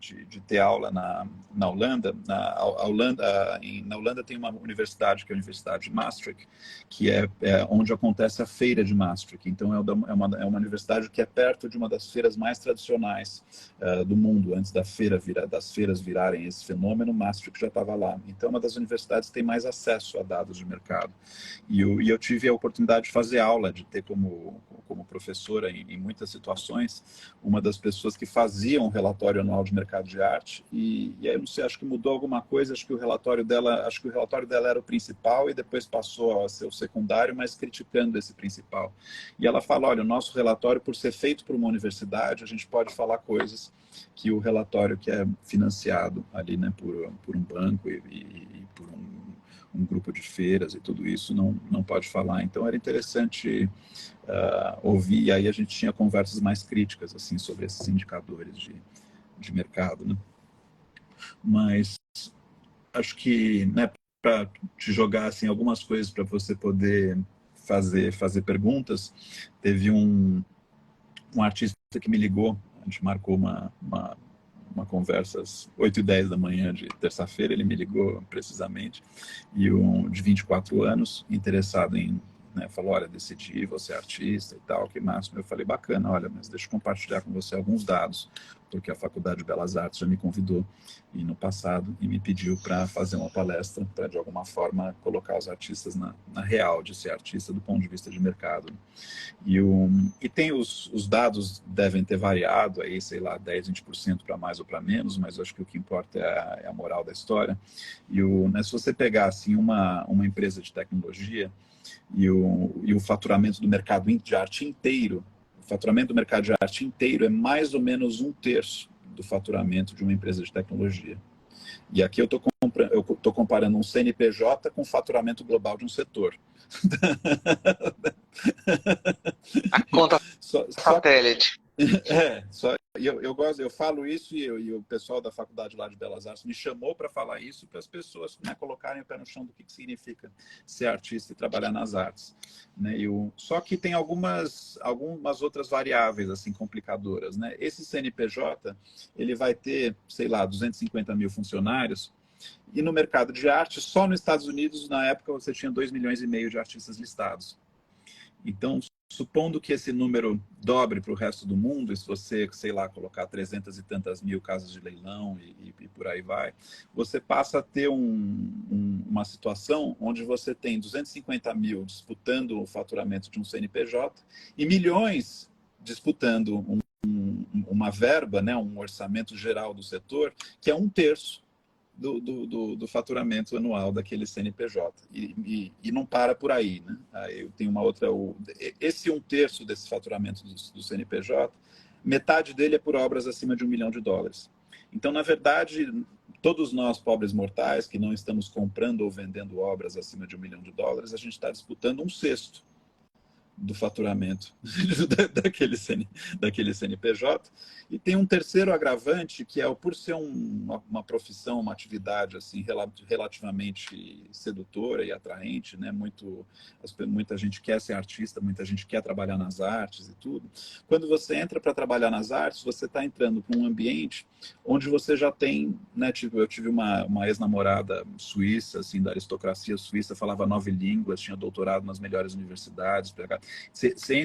ter aula na Holanda. Na Holanda tem uma universidade, que é a Universidade de Maastricht, que é onde acontece a feira de Maastricht. Então, é uma universidade que é perto de uma das feiras mais tradicionais do mundo. Antes das feiras virarem esse fenômeno, Maastricht já estava lá. Então, é uma das universidades que tem mais acesso a dados de mercado. E eu tive a oportunidade de fazer aula, de ter como professora, em muitas situações, uma das pessoas que faziam um relatório anual de mercado de arte. E aí, eu não sei, acho que mudou alguma coisa, acho que o relatório dela era o principal e depois passou a ser o secundário, mas criticando esse principal. E ela fala, olha, o nosso relatório, por ser feito por uma universidade, a gente pode falar coisas que o relatório que é financiado ali, né, por um banco e por um grupo de feiras e tudo isso não pode falar. Então, era interessante ouvir, e aí a gente tinha conversas mais críticas assim, sobre esses indicadores de mercado. Né? Mas acho que, né, para te jogar assim, algumas coisas para você poder fazer perguntas, teve um artista que me ligou, a gente marcou uma conversa às 8h10 da manhã de terça-feira, ele me ligou precisamente, e de 24 anos, interessado em, né, falou, olha, decidi, você é artista e tal, que máximo. Eu falei, bacana, olha, mas deixa eu compartilhar com você alguns dados, porque a Faculdade de Belas Artes já me convidou no passado e me pediu para fazer uma palestra, para de alguma forma colocar os artistas na real de ser artista do ponto de vista de mercado. E tem os dados devem ter variado aí, sei lá, 10, 20% para mais ou para menos, mas eu acho que o que importa é a moral da história. Né, se você pegar assim, uma empresa de tecnologia e o faturamento do mercado de arte inteiro, o faturamento do mercado de arte inteiro é mais ou menos 1/3 do faturamento de uma empresa de tecnologia. E aqui eu estou comparando um CNPJ com o faturamento global de um setor. A conta satélite. Eu gosto, eu falo isso e o pessoal da faculdade lá de Belas Artes me chamou para falar isso para as pessoas, né, colocarem o pé no chão do que significa ser artista e trabalhar nas artes, né? Só que tem algumas outras variáveis assim complicadoras, né? Esse CNPJ ele vai ter, sei lá, 250 mil funcionários. E no mercado de arte, só nos Estados Unidos, na época, você tinha 2,5 milhões de artistas listados. Então, supondo que esse número dobre para o resto do mundo, e se você, sei lá, colocar 300 e tantas mil casas de leilão e por aí vai, você passa a ter uma situação onde você tem 250 mil disputando o faturamento de um CNPJ e milhões disputando uma verba, né, um orçamento geral do setor, que é um terço do faturamento anual daquele CNPJ. E não para por aí, né? Aí eu tenho uma outra. Esse um terço desse faturamento do CNPJ, metade dele é por obras acima de US$ 1 milhão. Então, na verdade, todos nós, pobres mortais, que não estamos comprando ou vendendo obras acima de US$ 1 milhão, a gente está disputando um sexto do faturamento daquele CNPJ. E tem um terceiro agravante, que é por ser uma profissão, uma atividade assim, relativamente sedutora e atraente, né? Muita gente quer ser artista, muita gente quer trabalhar nas artes e tudo. Quando você entra para trabalhar nas artes, você está entrando para um ambiente onde você já tem, né? Eu tive uma ex-namorada suíça, assim, da aristocracia suíça, falava 9 línguas, tinha doutorado nas melhores universidades,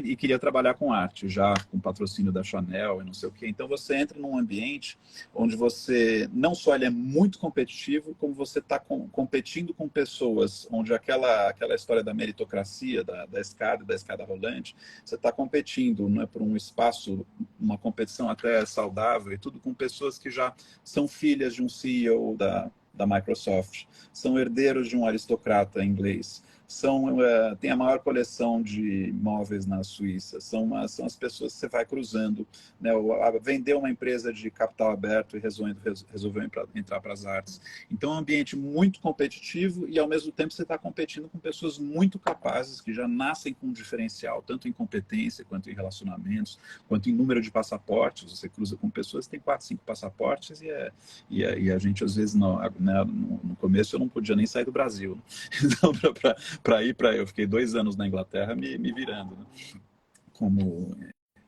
e queria trabalhar com arte, já com patrocínio da Chanel e não sei o quê. Então você entra num ambiente onde você, não só ele é muito competitivo, como você está competindo com pessoas, onde aquela história da meritocracia, da escada rolante, você está competindo, né, por um espaço, uma competição até saudável e tudo, com pessoas que já são filhas de um CEO da Microsoft, são herdeiros de um aristocrata inglês, tem a maior coleção de móveis na Suíça, são as pessoas que você vai cruzando, né? Vendeu uma empresa de capital aberto e resolveu entrar para as artes. Então é um ambiente muito competitivo e ao mesmo tempo você está competindo com pessoas muito capazes que já nascem com um diferencial, tanto em competência, quanto em relacionamentos, quanto em número de passaportes. Você cruza com pessoas que têm 4, 5 passaportes e a gente às vezes né, no começo eu não podia nem sair do Brasil. Então, eu fiquei 2 anos na Inglaterra me virando, né? Como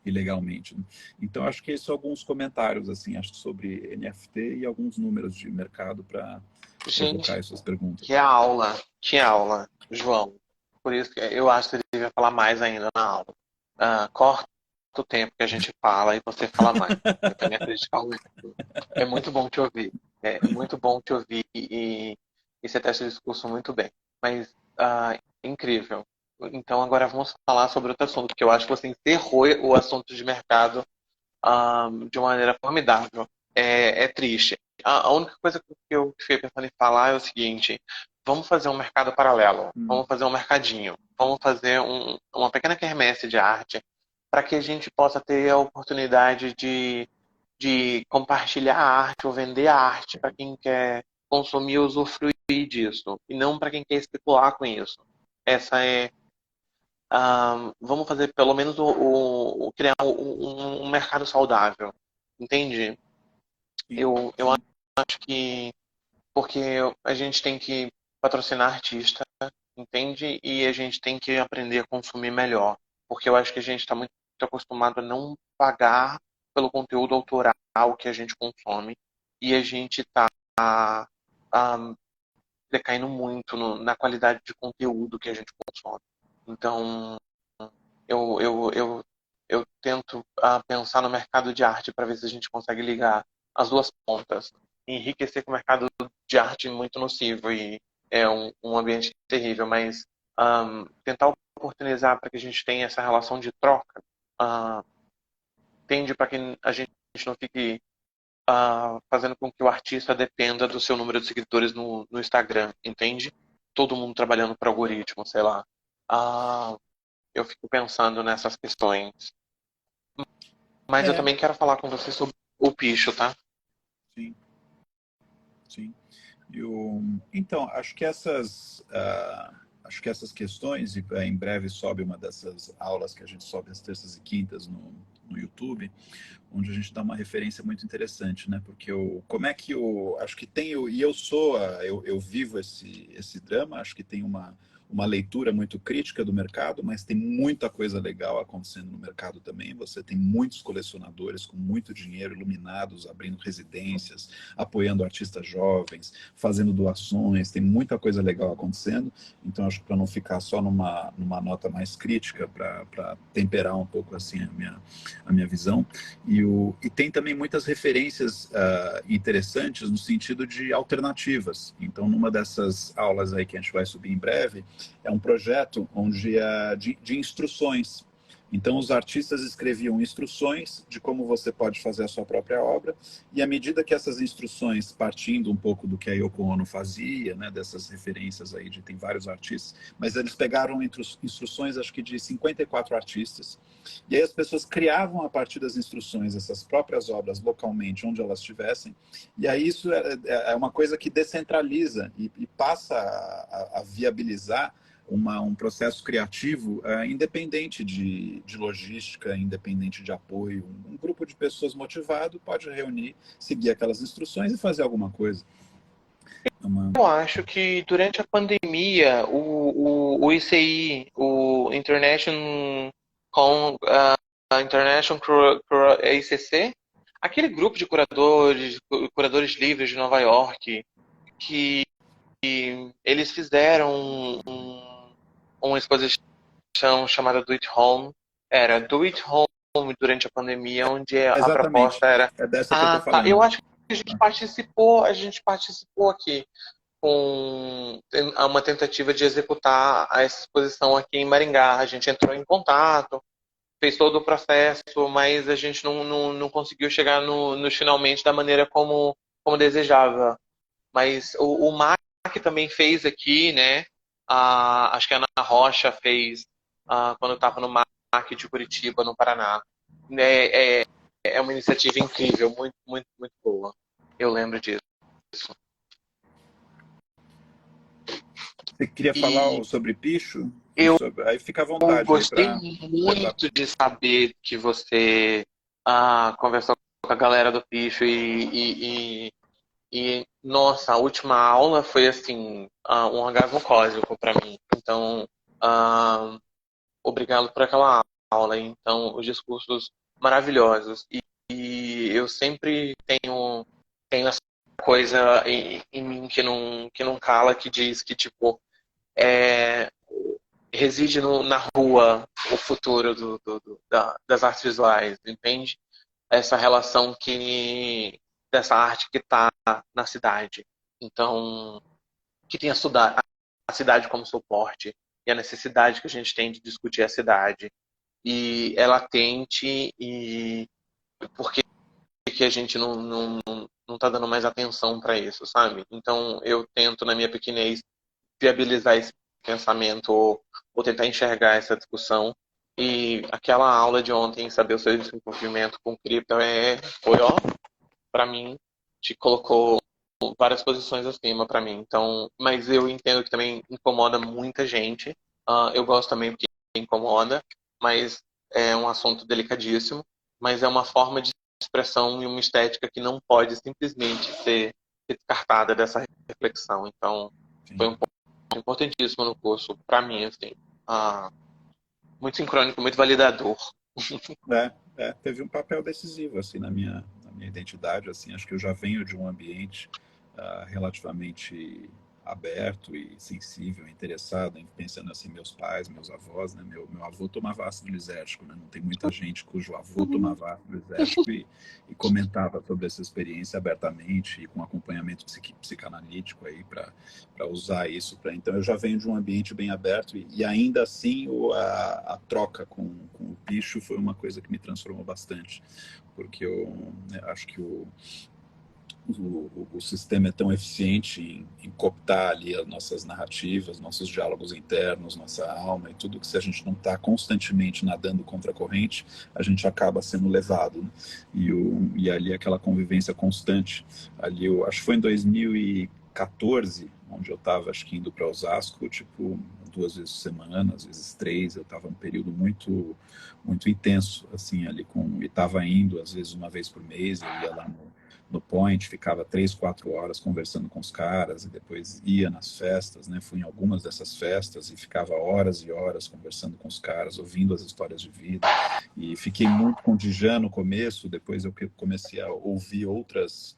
ilegalmente. Né? Então, acho que esses são alguns comentários, assim, acho sobre NFT e alguns números de mercado para provocar Gente, essas perguntas. que aula, João. Por isso que eu acho que você devia falar mais ainda na aula. Corta o tempo que a gente fala e você fala mais. Então, é muito bom te ouvir. É muito bom te ouvir e você testa o discurso muito bem. Mas, incrível. Então, agora vamos falar sobre outro assunto, porque eu acho que você encerrou o assunto de mercado de uma maneira formidável. É triste. A única coisa que eu fiquei pensando em falar é o seguinte: vamos fazer um mercado paralelo, vamos fazer um mercadinho, vamos fazer uma pequena quermesse de arte para que a gente possa ter a oportunidade de compartilhar a arte ou vender a arte para quem quer consumir ou usufruir disso, e não para quem quer especular com isso. Essa é. Vamos fazer pelo menos criar um mercado saudável, entende? Sim, Eu sim. acho que porque a gente tem que patrocinar artista, entende? E a gente tem que aprender a consumir melhor, porque eu acho que a gente está muito acostumado a não pagar pelo conteúdo autoral que a gente consome e a gente está decaindo muito na qualidade de conteúdo que a gente consome. Então, eu, eu, eu, eu tento pensar no mercado de arte para ver se a gente consegue ligar as duas pontas. Enriquecer com o mercado de arte muito nocivo e é um ambiente terrível, mas tentar oportunizar para que a gente tenha essa relação de troca, tende para que a gente não fique fazendo com que o artista dependa do seu número de seguidores no Instagram, entende? Todo mundo trabalhando para algoritmo, sei lá. Eu fico pensando nessas questões. Mas eu É, também quero falar com você sobre o picho, tá? sim, sim. Então, acho que acho que essas questões, e em breve sobe uma dessas aulas que a gente sobe às terças e quintas no YouTube, onde a gente dá uma referência muito interessante, né? Porque como é que acho que tem, e eu sou, eu vivo esse drama, acho que tem uma leitura muito crítica do mercado, mas tem muita coisa legal acontecendo no mercado também. Você tem muitos colecionadores com muito dinheiro, iluminados, abrindo residências, apoiando artistas jovens, fazendo doações, tem muita coisa legal acontecendo. Então, acho que para não ficar só numa nota mais crítica, para temperar um pouco assim a minha visão. E tem também muitas referências interessantes no sentido de alternativas. Então, numa dessas aulas aí que a gente vai subir em breve, é um projeto onde de instruções. Então, os artistas escreviam instruções de como você pode fazer a sua própria obra, e à medida que essas instruções, partindo um pouco do que a Yoko Ono fazia, né, dessas referências aí, tem vários artistas, mas eles pegaram instruções, acho que de 54 artistas, e aí as pessoas criavam, a partir das instruções, essas próprias obras localmente, onde elas estivessem, e aí isso é uma coisa que descentraliza e passa a viabilizar um processo criativo independente de logística, independente de apoio. Um grupo de pessoas motivado pode reunir, seguir aquelas instruções e fazer alguma coisa. Eu acho que durante a pandemia, o ICI, o International ICC, aquele grupo de curadores livres de Nova York, que eles fizeram uma exposição chamada Do It Home. Era Do It Home durante a pandemia, onde a Exatamente. proposta era... É dessa que eu tô Tá. falando. Eu acho que a gente participou aqui com uma tentativa de executar a exposição aqui em Maringá. A gente entrou em contato, fez todo o processo, mas a gente não conseguiu chegar no finalmente da maneira como desejava. Mas o Mac também fez aqui, né? Acho que a Ana Rocha fez quando eu estava no Mac de Curitiba, no Paraná. É uma iniciativa incrível, muito, muito, muito boa. Eu lembro disso. Você queria falar sobre Picho? Eu Aí fica à vontade aí gostei para levar. muito de saber que você conversou com a galera do Picho nossa, a última aula foi assim, um orgasmo cósmico para mim. Então, obrigado por aquela aula. Então, os discursos maravilhosos. E eu sempre tenho essa coisa em mim que não cala, que diz que, tipo, reside na rua o futuro das artes visuais, entende? Essa relação dessa arte que está na cidade. Então, que tem a cidade como suporte e a necessidade que a gente tem de discutir a cidade. E é latente, e por que a gente não tá dando mais atenção para isso, sabe? Então, eu tento, na minha pequenez, viabilizar esse pensamento ou tentar enxergar essa discussão. E aquela aula de ontem, saber o seu desenvolvimento com cripto, foi, ó, para mim, te colocou várias posições acima para mim. Então, mas eu entendo que também incomoda muita gente. Eu gosto também porque incomoda, mas é um assunto delicadíssimo. Mas é uma forma de expressão e uma estética que não pode simplesmente ser descartada dessa reflexão. Então, foi um ponto importantíssimo no curso para mim, assim. Muito sincrônico, muito validador. Teve um papel decisivo assim na minha identidade. Assim, acho que eu já venho de um ambiente relativamente aberto e sensível, interessado, pensando assim, meus pais, meus avós, né? Meu avô tomava ácido lisérgico, né? Não tem muita gente cujo avô tomava ácido lisérgico e comentava sobre essa experiência abertamente e com acompanhamento psicanalítico aí para usar isso. Então eu já venho de um ambiente bem aberto e ainda assim a troca com o Picho foi uma coisa que me transformou bastante, porque eu acho que o sistema é tão eficiente em cooptar ali as nossas narrativas, nossos diálogos internos, nossa alma e tudo, que se a gente não está constantemente nadando contra a corrente, a gente acaba sendo levado, né? E ali aquela convivência constante. Ali, eu acho que foi em 2014, onde eu estava, acho que indo para Osasco, tipo, 2 vezes por semana, às vezes 3. Eu estava num período muito intenso, assim, ali e estava indo, às vezes, uma vez por mês. Eu ia lá no Point, ficava 3, 4 horas conversando com os caras, e depois ia nas festas, né? Fui em algumas dessas festas e ficava horas e horas conversando com os caras, ouvindo as histórias de vida. E fiquei muito com o Djan no começo. Depois eu comecei a ouvir outras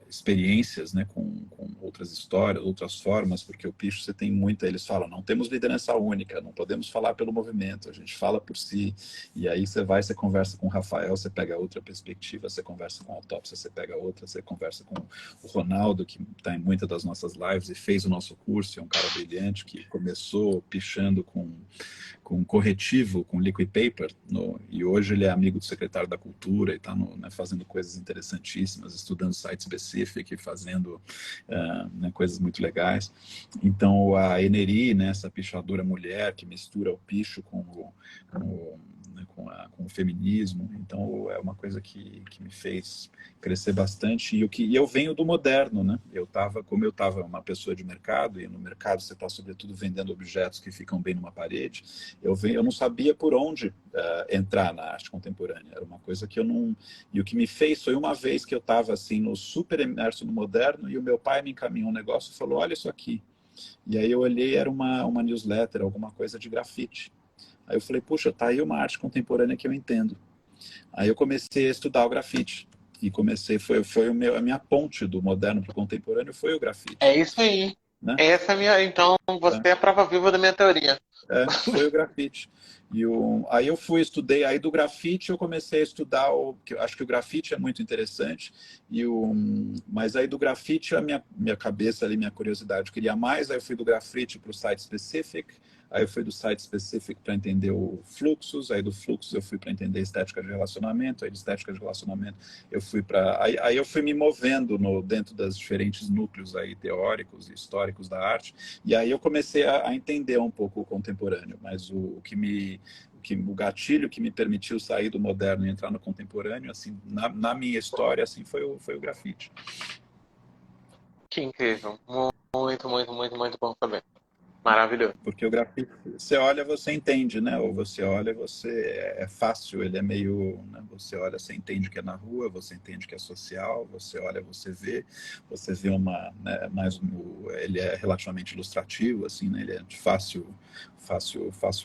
experiências, né, com outras histórias, outras formas, porque o Picho, você tem muita, eles falam, não temos liderança única, não podemos falar pelo movimento, a gente fala por si. E aí você conversa com o Rafael, você pega outra perspectiva, você conversa com a Autópsia, você pega outra, você conversa com o Ronaldo, que está em muitas das nossas lives e fez o nosso curso, é um cara brilhante, que começou pichando com corretivo, com liquid paper, e hoje ele é amigo do secretário da Cultura e está, né, fazendo coisas interessantíssimas, estudando site specific, fazendo né, coisas muito legais. Então a Eneri, né, essa pichadora mulher que mistura o picho com o feminismo, então é uma coisa que me fez crescer bastante. E eu venho do moderno, né? Como eu estava uma pessoa de mercado, e no mercado você está sobretudo vendendo objetos que ficam bem numa parede, eu não sabia por onde entrar na arte contemporânea. Era uma coisa que eu não... E o que me fez foi uma vez que eu estava assim, no super imerso no moderno, e o meu pai me encaminhou um negócio e falou, olha isso aqui. E aí eu olhei, era uma newsletter, alguma coisa de grafite. Aí eu falei, puxa, tá aí uma arte contemporânea que eu entendo. Aí eu comecei a estudar o grafite. E foi a minha ponte do moderno para o contemporâneo, foi o grafite. É isso aí. Né? Essa é a minha. Então, você é a prova viva da minha teoria. Foi o grafite. Aí eu estudei, aí do grafite eu comecei a estudar, acho que o grafite é muito interessante, mas aí do grafite a minha cabeça ali, minha curiosidade queria mais, aí eu fui do grafite para o site specific, aí eu fui do site specific para entender o fluxos, aí do fluxos eu fui para entender estética de relacionamento, aí de estética de relacionamento eu fui para... Aí eu fui me movendo dentro dos diferentes núcleos aí teóricos e históricos da arte, e aí eu comecei a entender um pouco o contemporâneo, mas o gatilho que me permitiu sair do moderno e entrar no contemporâneo, assim, na minha história, assim, foi o grafite. Que incrível. Muito, muito, muito, muito bom saber. Maravilhoso. Porque o grafite, você olha, você entende, né? Ou você olha, é fácil, ele é meio... Né? Você olha, você entende que é na rua, você entende que é social, você olha, você vê uma... Né, ele é relativamente ilustrativo, assim, né? Ele é de fácil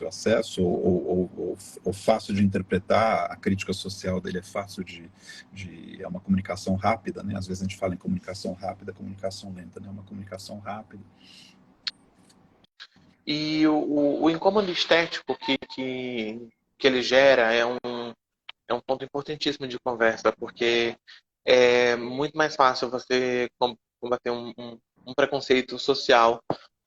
acesso, ou fácil de interpretar, a crítica social dele é fácil é uma comunicação rápida, né? Às vezes a gente fala em comunicação rápida, comunicação lenta, né? Uma comunicação rápida. E o incômodo estético que ele gera é um ponto importantíssimo de conversa, porque é muito mais fácil você combater um preconceito social.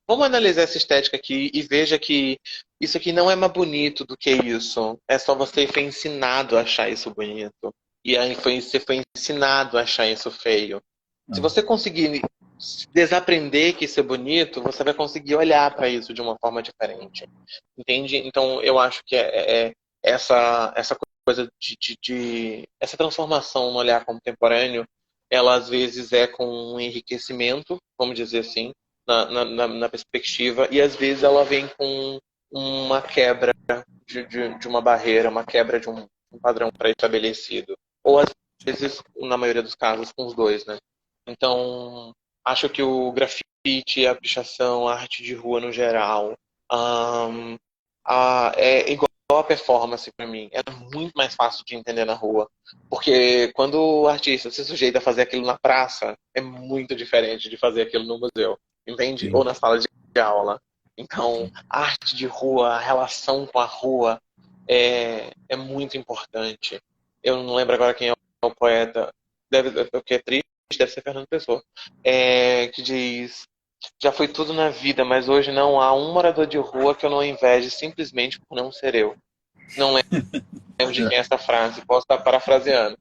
Vamos analisar essa estética aqui e veja que isso aqui não é mais bonito do que isso. É só você foi ensinado a achar isso bonito. E aí você foi ensinado a achar isso feio. Se você conseguir desaprender que isso é bonito, você vai conseguir olhar para isso de uma forma diferente. Entende? Então, eu acho que essa coisa essa transformação no olhar contemporâneo, ela às vezes é com um enriquecimento, vamos dizer assim, na perspectiva, e às vezes ela vem com uma quebra de uma barreira, uma quebra de um padrão pré-estabelecido. Ou às vezes, na maioria dos casos, com os dois, né? Então, acho que o grafite, a pichação, a arte de rua no geral, é igual a performance para mim. É muito mais fácil de entender na rua. Porque quando o artista se sujeita a fazer aquilo na praça, é muito diferente de fazer aquilo no museu. Entende? Sim. Ou na sala de aula. Então, a arte de rua, a relação com a rua é muito importante. Eu não lembro agora quem é o poeta. Porque é triste, deve ser Fernando Pessoa. Que diz: já foi tudo na vida, mas hoje não há um morador de rua que eu não inveje simplesmente por não ser eu. Não lembro de quem é essa frase, posso estar parafraseando.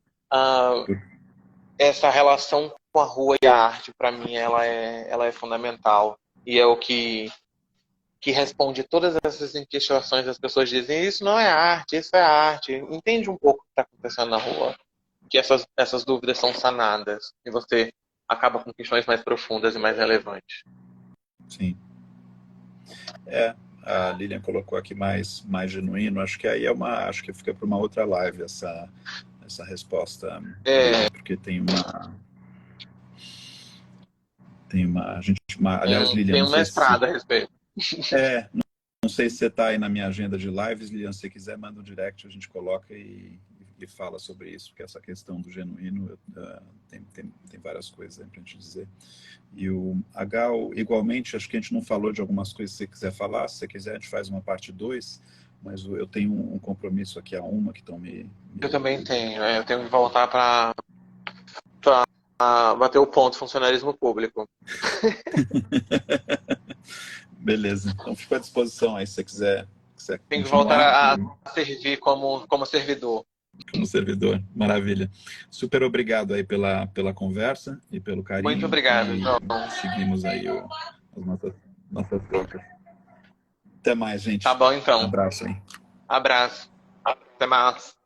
Essa relação com a rua e a arte, para mim, ela é fundamental. E é o que responde todas essas inquietações das pessoas dizem: isso não é arte, isso é arte. Entende um pouco o que está acontecendo na rua. Que essas dúvidas são sanadas. E você acaba com questões mais profundas e mais relevantes. sim. É, a Lilian colocou aqui mais genuíno. Acho que aí acho que fica para uma outra live essa resposta É, dele, porque aliás, Lilian, tem não um sei se mestrado a respeito. é, não sei se você está aí na minha agenda de lives, Lilian, se você quiser, manda um direct, a gente coloca e fala sobre isso, porque essa questão do genuíno tem várias coisas aí para a gente dizer. E o Gal, igualmente, acho que a gente não falou de algumas coisas que você quiser falar. Se você quiser, a gente faz uma parte 2, mas eu tenho um compromisso aqui a uma que estão Eu também tenho. Eu tenho que voltar para bater o ponto funcionalismo público. Beleza, então fico à disposição aí se você quiser Tenho que continuar voltar a servir como servidor. como servidor. Maravilha. Super obrigado aí pela conversa e pelo Muito carinho, obrigado, e João. seguimos aí as nossas trocas. Até mais, Tá gente. bom, então. Abraço aí. Abraço. Até mais.